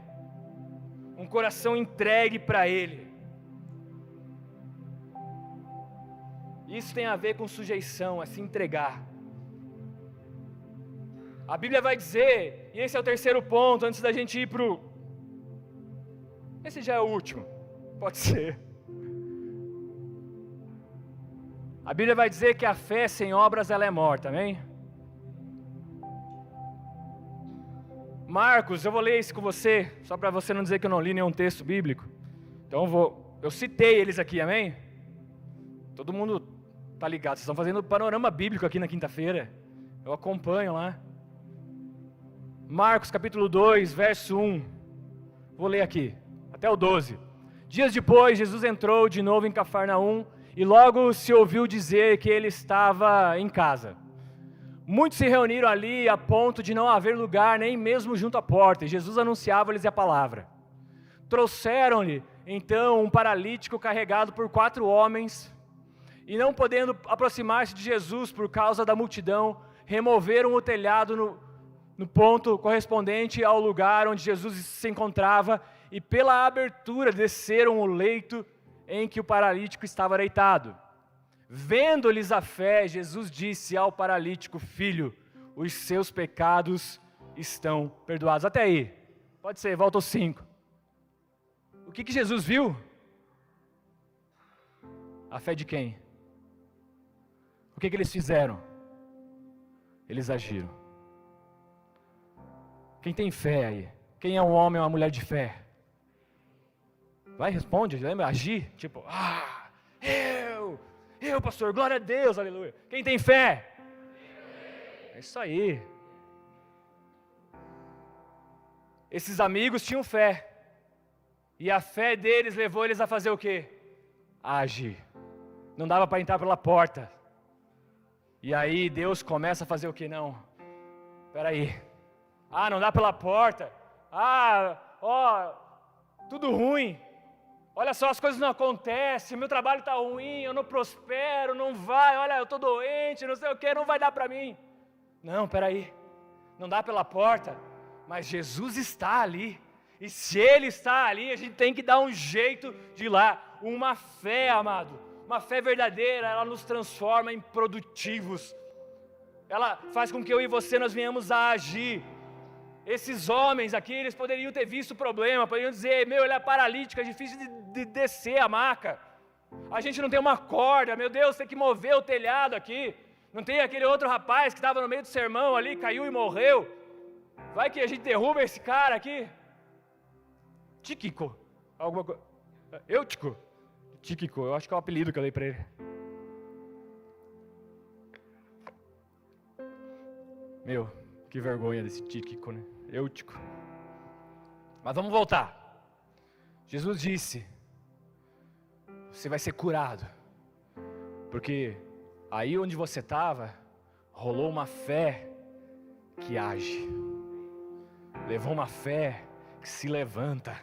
um coração entregue para Ele. Isso tem a ver com sujeição, é se entregar. A Bíblia vai dizer, e esse é o terceiro ponto, antes da gente ir para o... Esse já é o último, pode ser. A Bíblia vai dizer que a fé sem obras ela é morta, amém? Marcos, eu vou ler isso com você, só para você não dizer que eu não li nenhum texto bíblico. Então eu citei eles aqui, amém? Todo mundo tá ligado, vocês estão fazendo panorama bíblico aqui na quinta-feira. Eu acompanho lá. Marcos capítulo 2, verso 1. Vou ler aqui, até o 12. Dias depois, Jesus entrou de novo em Cafarnaum, e logo se ouviu dizer que ele estava em casa. Muitos se reuniram ali a ponto de não haver lugar nem mesmo junto à porta, e Jesus anunciava-lhes a palavra. Trouxeram-lhe então um paralítico carregado por 4 homens, e não podendo aproximar-se de Jesus por causa da multidão, removeram o telhado no ponto correspondente ao lugar onde Jesus se encontrava, e pela abertura desceram o leito em que o paralítico estava deitado. Vendo-lhes a fé, Jesus disse ao paralítico: filho, os seus pecados estão perdoados. Até aí, pode ser, volta aos 5. O que Jesus viu? A fé de quem? O que eles fizeram? Eles agiram. Quem tem fé aí? Quem é um homem ou uma mulher de fé? Vai, responde, lembra? Agir, tipo, eu pastor, glória a Deus, aleluia. Quem tem fé? É isso aí. Esses amigos tinham fé, e a fé deles levou eles a fazer o quê? A agir. Não dava para entrar pela porta, E aí Deus começa a fazer o que? Não, espera aí, não dá pela porta, tudo ruim, olha só, as coisas não acontecem, meu trabalho está ruim, eu não prospero, não vai, olha, eu estou doente, não sei o que, não vai dar para mim. Não, espera aí, não dá pela porta, mas Jesus está ali, e se Ele está ali, a gente tem que dar um jeito de ir lá. Uma fé, amado, uma fé verdadeira, ela nos transforma em produtivos, ela faz com que eu e você nós venhamos a agir. Esses homens aqui, eles poderiam ter visto o problema, poderiam dizer, ele é paralítico, é difícil de descer a maca, a gente não tem uma corda, meu Deus, tem que mover o telhado aqui, não tem aquele outro rapaz que estava no meio do sermão ali, caiu e morreu, vai que a gente derruba esse cara aqui. Tíquico, alguma coisa, Tíquico, eu acho que é o apelido que eu dei para ele. Que vergonha desse Tíquico, né? Eutico. Mas vamos voltar. Jesus disse, você vai ser curado, porque aí onde você estava, rolou uma fé que age, levou uma fé que se levanta,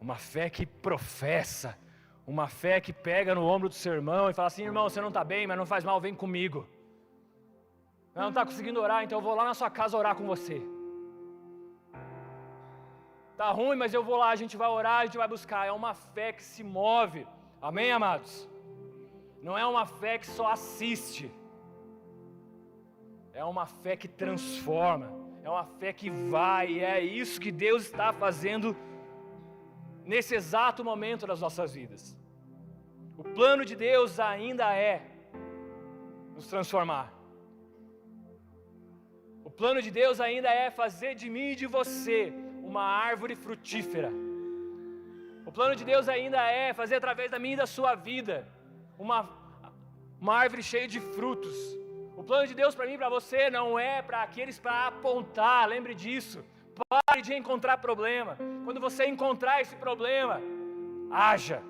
uma fé que professa, uma fé que pega no ombro do seu irmão e fala assim, irmão, você não está bem, mas não faz mal, vem comigo. Não está conseguindo orar, então eu vou lá na sua casa orar com você. Está ruim, mas eu vou lá, a gente vai orar, a gente vai buscar. É uma fé que se move. Amém, amados? Não é uma fé que só assiste. É uma fé que transforma. É uma fé que vai. E é isso que Deus está fazendo nesse exato momento das nossas vidas. O plano de Deus ainda é nos transformar. O plano de Deus ainda é fazer de mim e de você uma árvore frutífera. O plano de Deus ainda é fazer através da minha e da sua vida uma árvore cheia de frutos. O plano de Deus para mim e para você não é para aqueles para apontar, lembre disso. Pare de encontrar problema. Quando você encontrar esse problema, haja.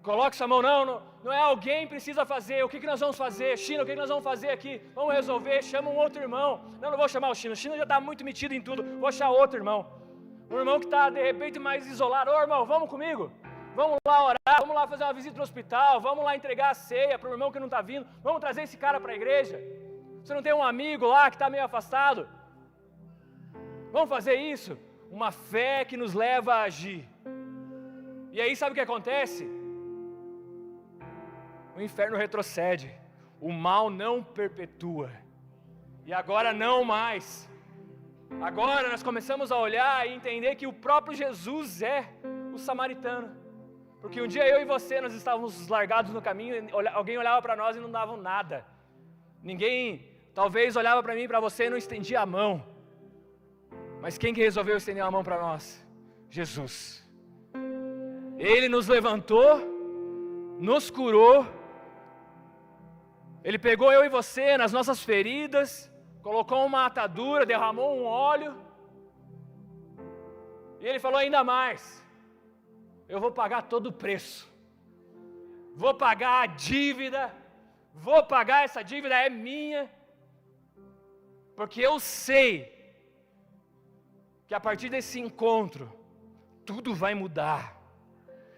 Coloque sua mão, não é alguém precisa fazer, o que nós vamos fazer? China, o que nós vamos fazer aqui? Vamos resolver, chama um outro irmão. Não vou chamar o China já está muito metido em tudo, vou achar outro irmão. Um irmão que está de repente mais isolado. Ô irmão, vamos comigo? Vamos lá orar, vamos lá fazer uma visita no hospital, vamos lá entregar a ceia para o irmão que não está vindo, vamos trazer esse cara para a igreja. Você não tem um amigo lá que está meio afastado? Vamos fazer isso? Uma fé que nos leva a agir. E aí sabe o que acontece? O inferno retrocede, o mal não perpetua, e agora não mais. Agora nós começamos a olhar e entender que o próprio Jesus é o samaritano, porque um dia eu e você, nós estávamos largados no caminho, alguém olhava para nós e não dava nada, ninguém talvez olhava para mim e para você e não estendia a mão, mas quem que resolveu estender a mão para nós? Jesus. Ele nos levantou, nos curou, Ele pegou eu e você nas nossas feridas, colocou uma atadura, derramou um óleo, e Ele falou ainda mais, eu vou pagar todo o preço, vou pagar a dívida, vou pagar essa dívida, é minha, porque eu sei que a partir desse encontro, tudo vai mudar.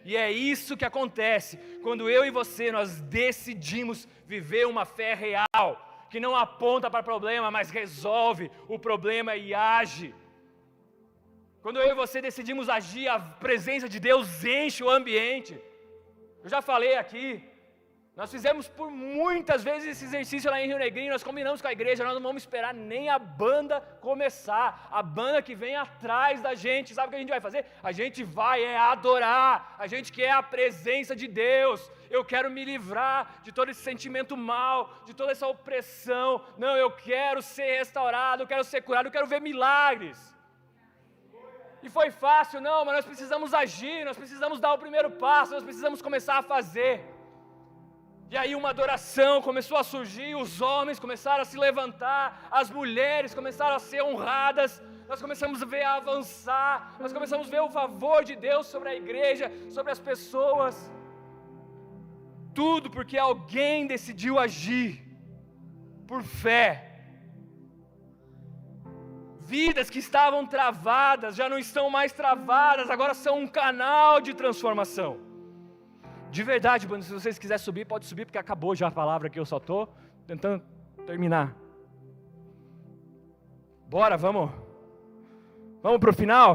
E é isso que acontece quando eu e você, nós decidimos viver uma fé real, que não aponta para o problema, mas resolve o problema e age. Quando eu e você decidimos agir, a presença de Deus enche o ambiente. Eu já falei aqui, nós fizemos por muitas vezes esse exercício lá em Rio Negrinho, nós combinamos com a igreja, nós não vamos esperar nem a banda começar, a banda que vem atrás da gente, sabe o que a gente vai fazer? A gente vai adorar, a gente quer a presença de Deus, eu quero me livrar de todo esse sentimento mal, de toda essa opressão, não, eu quero ser restaurado, eu quero ser curado, eu quero ver milagres. E foi fácil? Não, mas nós precisamos agir, nós precisamos dar o primeiro passo, nós precisamos começar a fazer. E aí uma adoração começou a surgir, os homens começaram a se levantar, as mulheres começaram a ser honradas, nós começamos a ver a avançar, nós começamos a ver o favor de Deus sobre a igreja, sobre as pessoas. Tudo porque alguém decidiu agir por fé. Vidas que estavam travadas, já não estão mais travadas, agora são um canal de transformação. De verdade, mano, se vocês quiserem subir, pode subir, porque acabou já a palavra aqui, eu só estou tentando terminar. Bora, vamos para o final?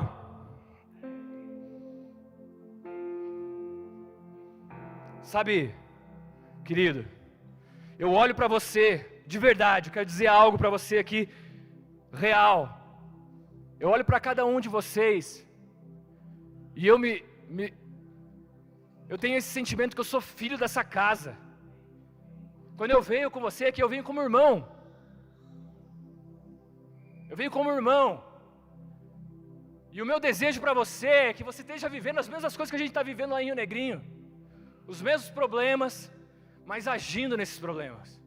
Sabe, querido, eu olho para você, de verdade, eu quero dizer algo para você aqui, real. Eu olho para cada um de vocês, e eu tenho esse sentimento que eu sou filho dessa casa. Quando eu venho com você aqui, eu venho como irmão. Eu venho como irmão. E o meu desejo para você é que você esteja vivendo as mesmas coisas que a gente está vivendo lá em Rio Negrinho. Os mesmos problemas, mas agindo nesses problemas.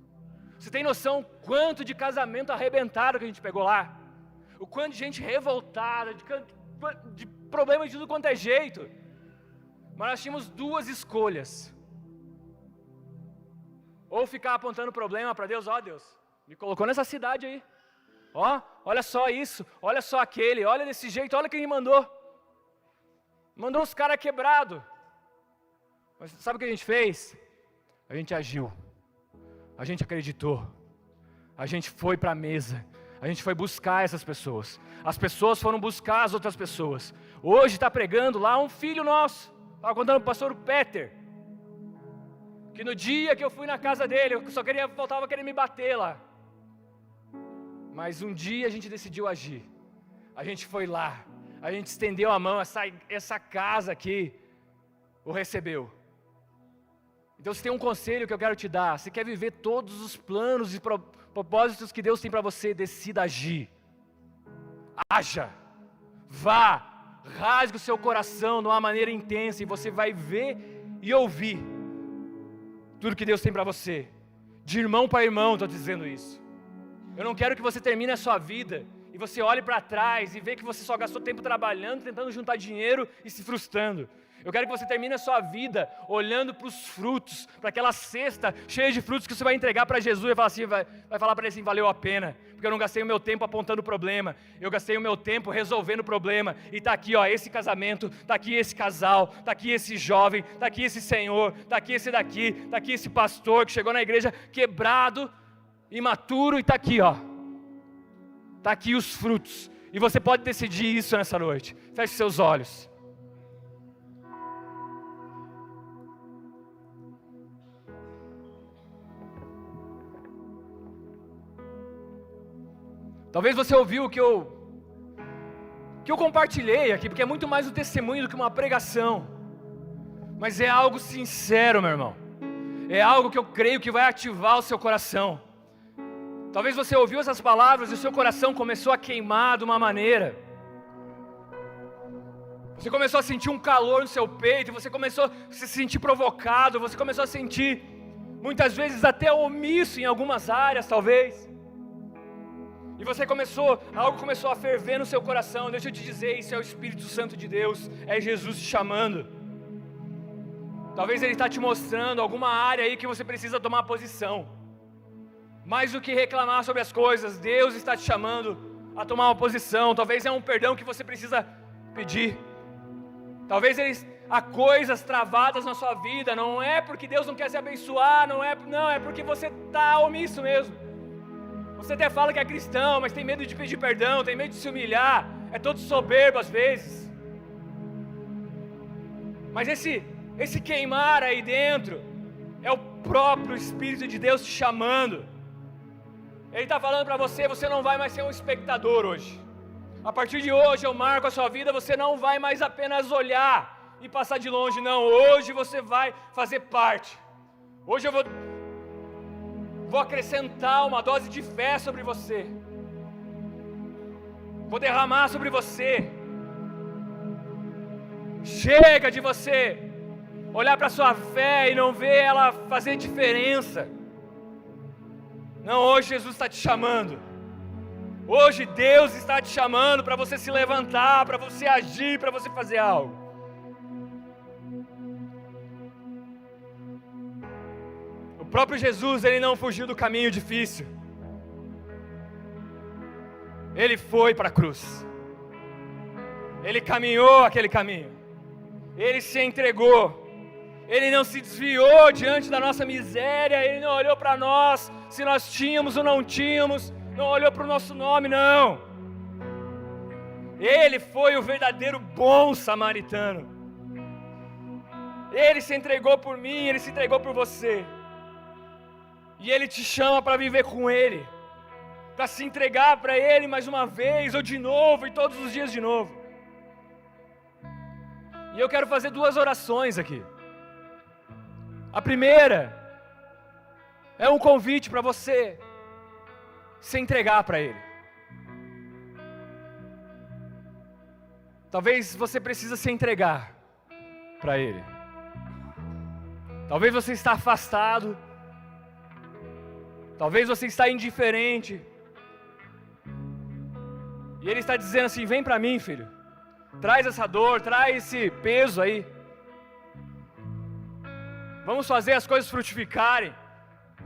Você tem noção quanto de casamento arrebentado que a gente pegou lá? O quanto de gente revoltada, de problemas de tudo quanto é jeito. Mas nós tínhamos duas escolhas. Ou ficar apontando problema para Deus, ó Deus, me colocou nessa cidade aí. Ó, olha só isso, olha só aquele, olha desse jeito, olha quem me mandou. Mandou uns caras quebrados. Mas sabe o que a gente fez? A gente agiu. A gente acreditou. A gente foi para a mesa. A gente foi buscar essas pessoas. As pessoas foram buscar as outras pessoas. Hoje está pregando lá um filho nosso. Estava contando para o pastor Peter. Que no dia que eu fui na casa dele, eu só faltava querer me bater lá. Mas um dia a gente decidiu agir. A gente foi lá. A gente estendeu a mão, essa casa aqui o recebeu. Então se tem um conselho que eu quero te dar, se quer viver todos os planos e propósitos que Deus tem para você, decida agir. Haja. Vá. Rasgue o seu coração de uma maneira intensa e você vai ver e ouvir tudo que Deus tem para você. De irmão para irmão, estou dizendo isso. Eu não quero que você termine a sua vida e você olhe para trás e vê que você só gastou tempo trabalhando, tentando juntar dinheiro e se frustrando. Eu quero que você termine a sua vida olhando para os frutos, para aquela cesta cheia de frutos que você vai entregar para Jesus e vai falar para ele assim, valeu a pena, porque eu não gastei o meu tempo apontando o problema, eu gastei o meu tempo resolvendo o problema, e está aqui ó, esse casamento, está aqui esse casal, está aqui esse jovem, está aqui esse senhor, está aqui esse daqui, está aqui esse pastor que chegou na igreja quebrado, imaturo, e está aqui ó, está aqui os frutos, e você pode decidir isso nessa noite. Feche seus olhos. Talvez você ouviu o que eu compartilhei aqui, porque é muito mais um testemunho do que uma pregação. Mas é algo sincero, meu irmão. É algo que eu creio que vai ativar o seu coração. Talvez você ouviu essas palavras e o seu coração começou a queimar de uma maneira. Você começou a sentir um calor no seu peito, você começou a se sentir provocado, você começou a sentir, muitas vezes até omisso em algumas áreas, talvez. E algo começou a ferver no seu coração. Deixa eu te dizer, isso é o Espírito Santo de Deus, é Jesus te chamando. Talvez Ele está te mostrando alguma área aí que você precisa tomar posição. Mais do que reclamar sobre as coisas, Deus está te chamando a tomar uma posição. Talvez é um perdão que você precisa pedir. Talvez há coisas travadas na sua vida, não é porque Deus não quer se abençoar, não, é porque você está omisso mesmo. Você até fala que é cristão, mas tem medo de pedir perdão, tem medo de se humilhar, é todo soberbo às vezes. Mas esse queimar aí dentro, é o próprio Espírito de Deus te chamando. Ele está falando para você, você não vai mais ser um espectador hoje. A partir de hoje eu marco a sua vida, você não vai mais apenas olhar e passar de longe, não. Hoje você vai fazer parte. Hoje eu vou acrescentar uma dose de fé sobre você. Vou derramar sobre você. Chega de você olhar para a sua fé e não ver ela fazer diferença. Não, hoje Jesus está te chamando. Hoje Deus está te chamando para você se levantar, para você agir, para você fazer algo. próprio Jesus, ele não fugiu do caminho difícil. Ele foi para a cruz. Ele caminhou aquele caminho. Ele se entregou. Ele não se desviou diante da nossa miséria. Ele não olhou para nós, se nós tínhamos ou não tínhamos. Não olhou para o nosso nome, não. Ele foi o verdadeiro bom samaritano. Ele se entregou por mim, ele se entregou por você. E ele te chama para viver com ele, para se entregar para ele mais uma vez, ou de novo, e todos os dias de novo. E eu quero fazer 2 orações aqui. A primeira é um convite para você se entregar para ele. Talvez você precisa se entregar para ele. Talvez você está afastado. Talvez você está indiferente. E ele está dizendo assim: vem para mim, filho. Traz essa dor, traz esse peso aí. Vamos fazer as coisas frutificarem.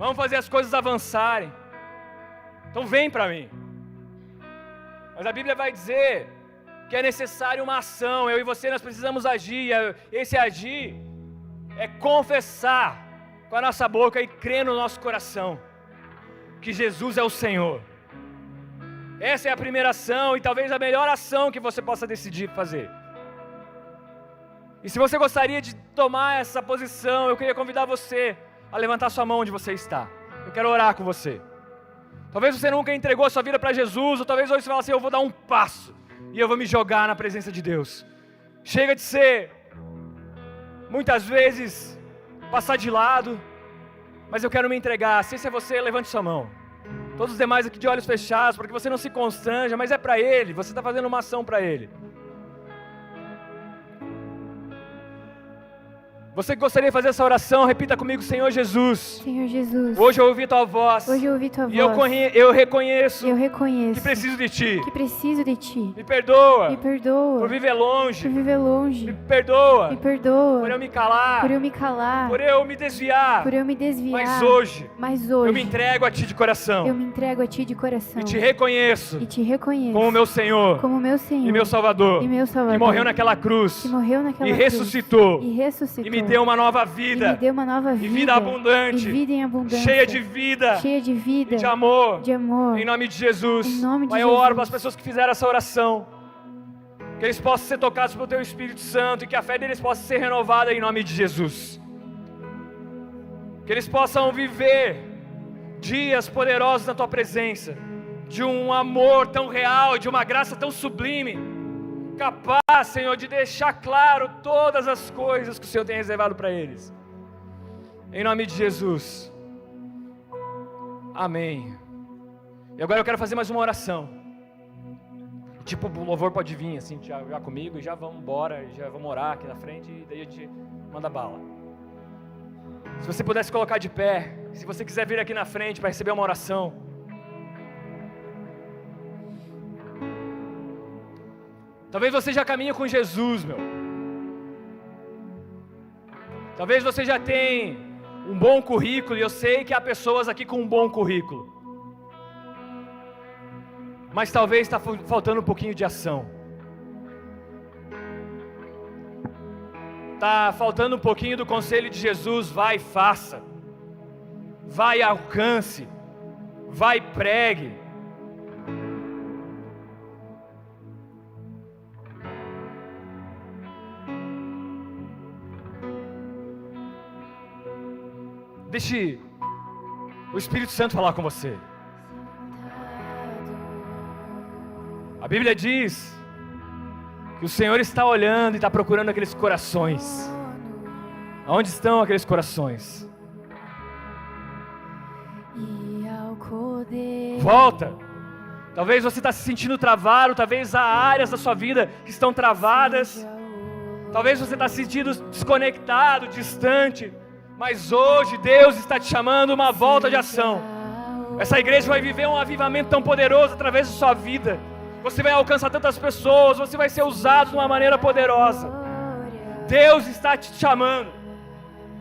Vamos fazer as coisas avançarem. Então vem para mim. Mas a Bíblia vai dizer que é necessário uma ação. Eu e você, nós precisamos agir. Esse agir é confessar com a nossa boca e crer no nosso coração que Jesus é o Senhor. Essa é a primeira ação e talvez a melhor ação que você possa decidir fazer. E se você gostaria de tomar essa posição, eu queria convidar você a levantar sua mão onde você está. Eu quero orar com você. Talvez você nunca entregou a sua vida para Jesus, ou talvez hoje você fale assim: eu vou dar um passo e eu vou me jogar na presença de Deus. Chega de ser, muitas vezes, passar de lado, mas eu quero me entregar. Se esse é você, levante sua mão. Todos os demais aqui de olhos fechados, para que você não se constranja, mas é para Ele, você está fazendo uma ação para Ele. Você que gostaria de fazer essa oração, repita comigo: Senhor Jesus. Senhor Jesus. Hoje eu ouvi Tua voz. Hoje eu ouvi Tua E voz. eu reconheço. Eu reconheço. Que preciso de Ti. Que preciso de Ti. Me perdoa. Me perdoa. Por viver longe. Por viver longe. Me perdoa. Me perdoa. Por eu me calar. Por eu me calar. Por eu me desviar. Por eu me desviar. Mas hoje eu me entrego a Ti de coração. Eu me entrego a Ti de coração. E te reconheço. E te reconheço. Como meu Senhor. Como meu Senhor. E meu Salvador. E meu Salvador. Que morreu naquela cruz. Que morreu naquela e cruz. ressuscitou. E ressuscitou. E me deu uma nova vida. E me deu uma nova vida. E vida abundante. E vida em abundância. Cheia de vida. Cheia de vida. E de amor. De amor. Em nome de Jesus. Em nome de Pai, eu Jesus. oro para as pessoas que fizeram essa oração. Que eles possam ser tocados pelo Teu Espírito Santo. E que a fé deles possa ser renovada em nome de Jesus. Que eles possam viver dias poderosos na Tua presença. De um amor tão real. De uma graça tão sublime. Capaz, Senhor, de deixar claro todas as coisas que o Senhor tem reservado para eles. Em nome de Jesus. Amém. E agora eu quero fazer mais uma oração. Tipo, o louvor pode vir assim, já comigo, e já vamos embora, já vamos orar aqui na frente, e daí a gente manda bala. Se você pudesse colocar de pé, se você quiser vir aqui na frente para receber uma oração. Talvez você já caminhe com Jesus, meu. Talvez você já tenha um bom currículo, e eu sei que há pessoas aqui com um bom currículo. Mas talvez está faltando um pouquinho de ação. Está faltando um pouquinho do conselho de Jesus: vai e faça. Vai e alcance. Vai e pregue. Deixe o Espírito Santo falar com você. A Bíblia diz que o Senhor está olhando e está procurando aqueles corações. Aonde estão aqueles corações? Volta. Talvez você está se sentindo travado. Talvez há áreas da sua vida que estão travadas. Talvez você está se sentindo desconectado, distante. Mas hoje Deus está te chamando uma volta de ação. Essa igreja vai viver um avivamento tão poderoso através da sua vida. Você vai alcançar tantas pessoas, você vai ser usado de uma maneira poderosa. Deus está te chamando.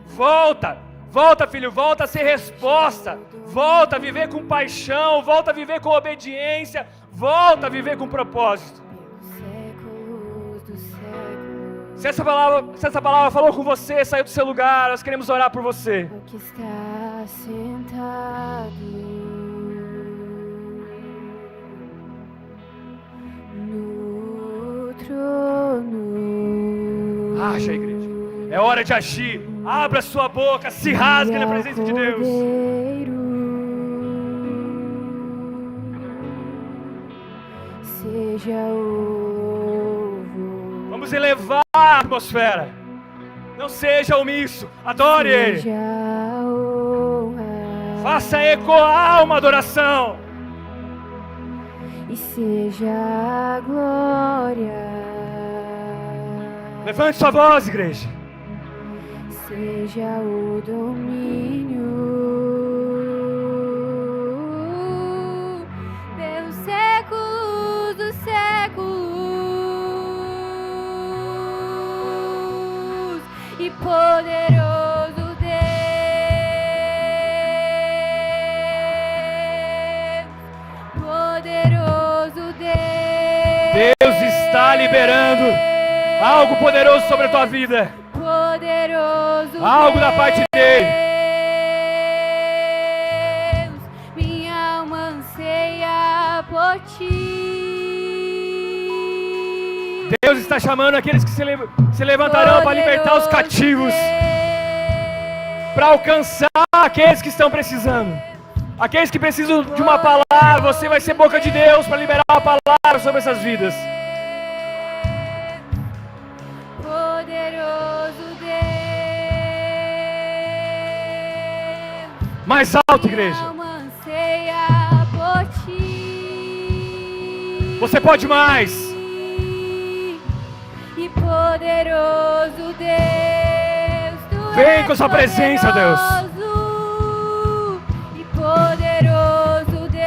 Volta, Volta, filho, volta a ser resposta. Volta a viver com paixão, volta a viver com obediência, volta a viver com propósito. Se essa palavra falou com você, saiu do seu lugar, nós queremos orar por você. O que está sentado no trono. Haja, igreja. É hora de agir. Abra sua boca, se rasgue na presença de Deus. Seja o louvor. Vamos elevar a atmosfera. Não seja omisso. Adore Ele. Seja a honra. Faça ecoar uma adoração. E seja a glória. Levante sua voz, igreja. Seja o domínio pelos séculos dos séculos e poderoso Deus, poderoso Deus. Deus está liberando algo poderoso sobre a tua vida. Poderoso Algo da parte dele. Deus, minha alma anseia por ti. Deus está chamando aqueles que se levantarão para libertar os cativos, para alcançar aqueles que estão precisando. Aqueles que precisam de uma palavra, você vai ser boca de Deus para liberar uma palavra sobre essas vidas. Poderoso Deus, Mais alto, igreja. minha alma anseia por ti. Você pode mais. E poderoso Deus, tu Vem és com sua presença, Deus. poderoso. E poderoso Deus,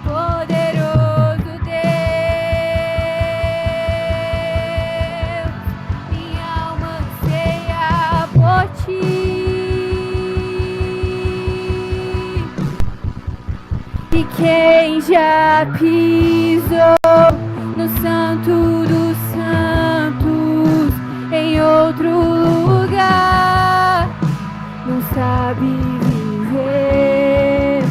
poderoso Deus, minha alma anseia por ti. E quem já pisou no santo dos santos em outro lugar não sabe viver,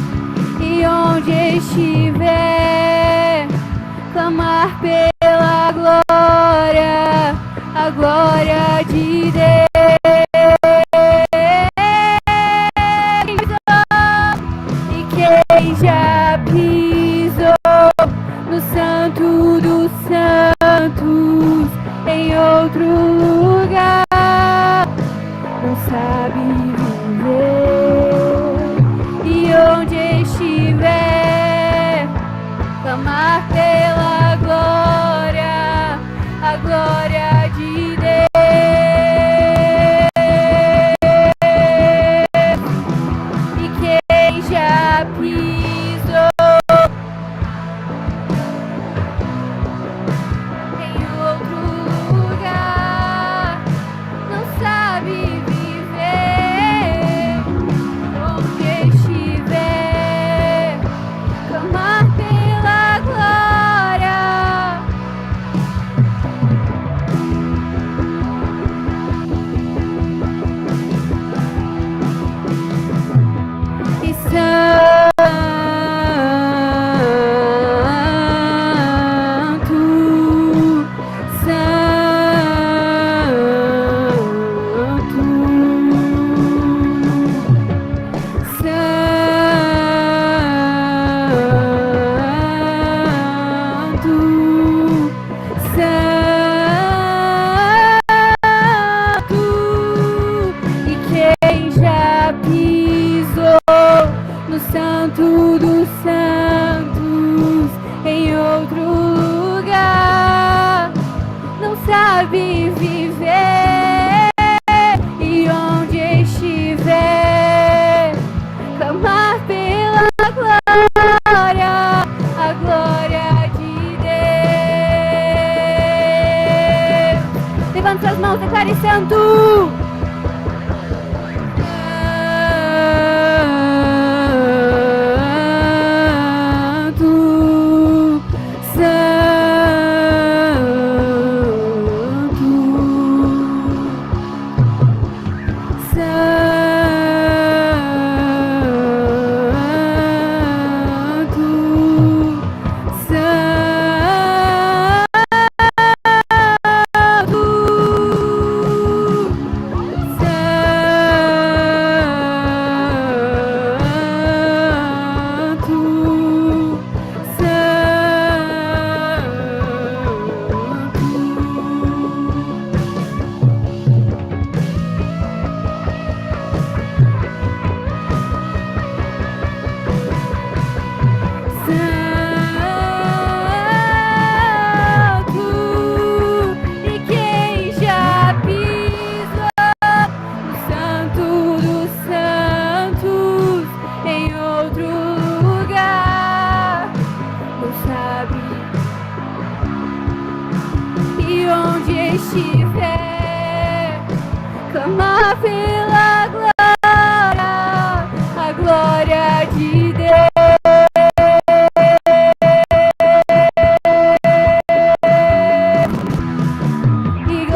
e onde estiver clamar pela glória, a glória de Deus. E quem já pisou no santo dos santos em outro lugar não sabe viver, e onde estiver clamar pela glória, a glória de Deus. Santo. Estiver, clamar pela glória, a glória de Deus. E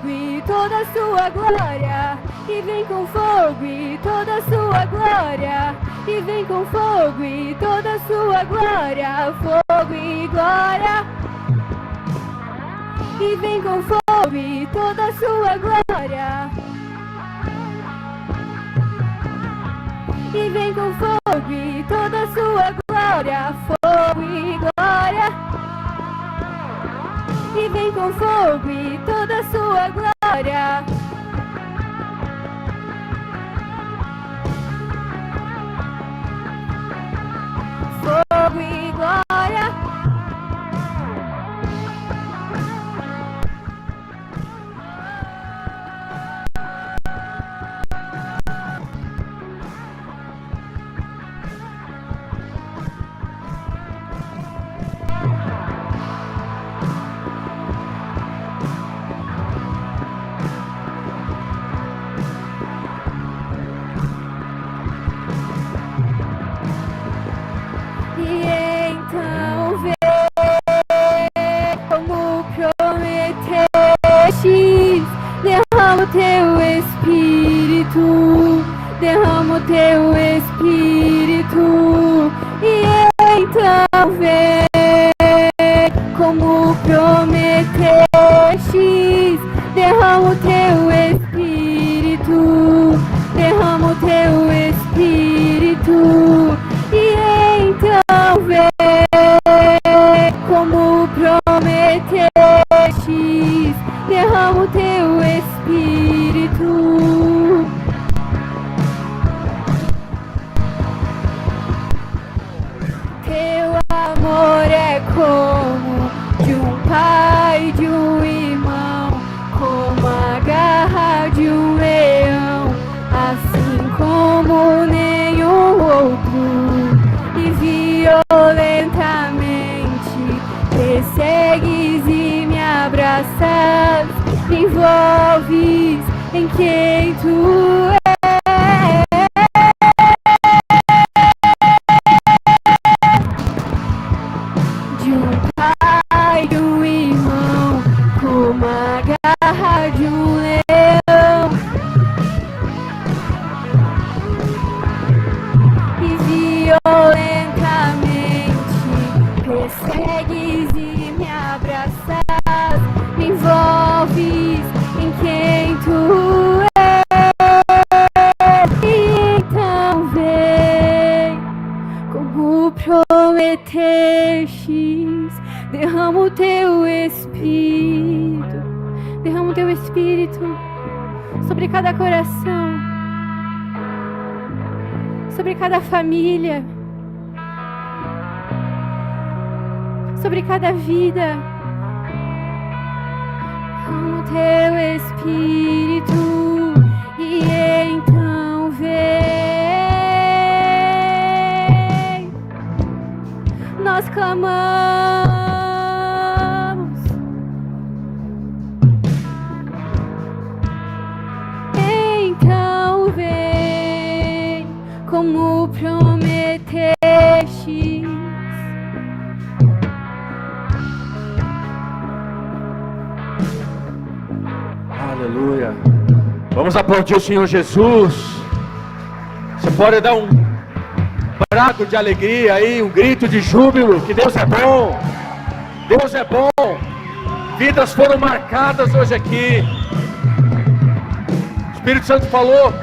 fogo e toda a sua glória. E vem com fogo e toda a sua glória. E vem com fogo e toda a sua glória. Fogo e glória. E vem com fogo e toda a sua glória. E vem com fogo e toda a sua glória. Fogo e glória. E vem com fogo e toda a sua glória. Fogo e glória. Derrama o teu Espírito, derrama o teu Espírito, e então vem, como prometestes. Derrama o teu Espírito, derrama o teu Espírito, e então vem, como prometestes. Derrama o teu Espírito. Teu amor é como de um pai, de um irmão, como a garra de um leão, assim como nenhum outro, e violentamente persegues e me abraças, me envolves em quem tu és. De um pai, de um irmão, como a garra de um leão, e violentamente persegues e me abraças, me envolves em quem tu és. E então vem, como prometestes. Derrama o teu Espírito, derrama o teu Espírito sobre cada coração, sobre cada família, sobre cada vida. Derrama o teu Espírito, e então vem. Nós clamamos. Então vem, como prometestes. Aleluia. Vamos aplaudir o Senhor Jesus. Você pode dar um brado de alegria aí, um grito de júbilo, que Deus é bom. Deus é bom. Vidas foram marcadas hoje aqui. O Espírito Santo falou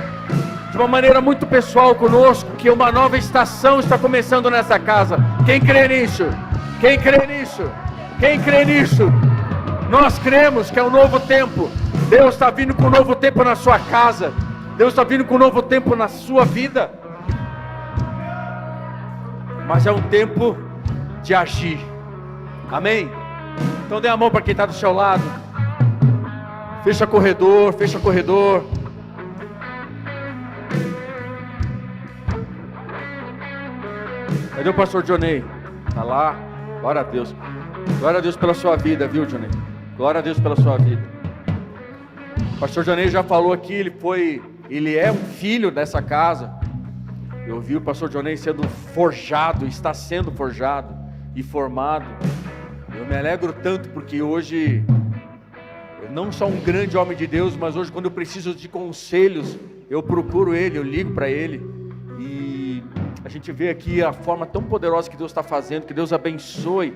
de uma maneira muito pessoal conosco, que uma nova estação está começando nessa casa. Quem crê nisso? Quem crê nisso? Quem crê nisso? Nós cremos que é um novo tempo. Deus está vindo com um novo tempo na sua casa. Deus está vindo com um novo tempo na sua vida. Mas é um tempo de agir. Amém? Então dê a mão para quem está do seu lado. Fecha corredor, fecha corredor. Cadê o pastor Johnny? Está lá. Glória a Deus. Glória a Deus pela sua vida, viu, Johnny? Glória a Deus pela sua vida. O pastor Johnny já falou aqui, ele é um filho dessa casa. Eu vi o pastor Johnny sendo forjado, está sendo forjado e formado. Eu me alegro tanto porque hoje eu não só um grande homem de Deus, mas hoje quando eu preciso de conselhos, eu procuro ele, eu ligo para ele, e a gente vê aqui a forma tão poderosa que Deus está fazendo, que Deus abençoe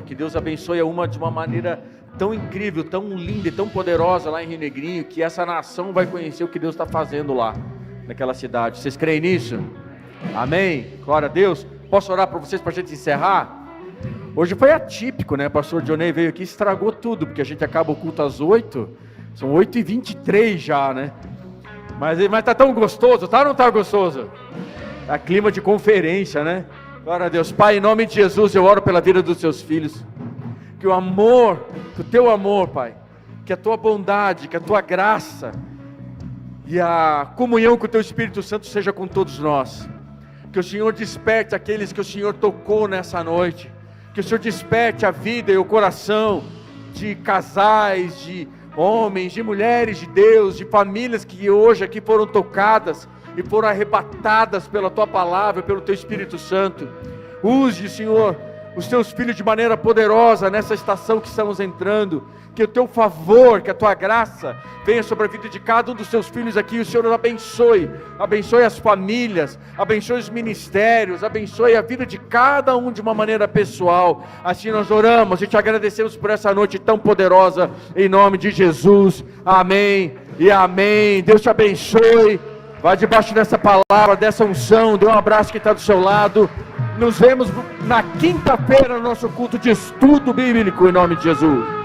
que Deus abençoe a uma de uma maneira tão incrível, tão linda e tão poderosa lá em Rio Negrinho, que essa nação vai conhecer o que Deus está fazendo lá, naquela cidade. Vocês creem nisso? Amém? Glória a Deus. Posso orar para vocês para a gente encerrar? Hoje foi atípico, né? O pastor Dionei veio aqui e estragou tudo, porque a gente acaba o culto às 8, são 8h23 já, né? Mas tá tão gostoso, tá ou não tá gostoso? Tá clima de conferência, né? Glória a Deus. Pai, em nome de Jesus, eu oro pela vida dos seus filhos, que o amor, que o teu amor, Pai, que a tua bondade, que a tua graça e a comunhão com o teu Espírito Santo seja com todos nós. Que o Senhor desperte aqueles que o Senhor tocou nessa noite, que o Senhor desperte a vida e o coração de casais, de homens, de mulheres de Deus, de famílias que hoje aqui foram tocadas e foram arrebatadas pela tua palavra, pelo teu Espírito Santo. Use, Senhor, os teus filhos de maneira poderosa nessa estação que estamos entrando, que o teu favor, que a tua graça venha sobre a vida de cada um dos teus filhos aqui, o Senhor os abençoe as famílias, abençoe os ministérios, abençoe a vida de cada um de uma maneira pessoal. Assim nós oramos e te agradecemos por essa noite tão poderosa, em nome de Jesus, amém e amém. Deus te abençoe, vai debaixo dessa palavra, dessa unção, dê um abraço que está do seu lado. Nos vemos na quinta-feira no nosso culto de estudo bíblico, em nome de Jesus.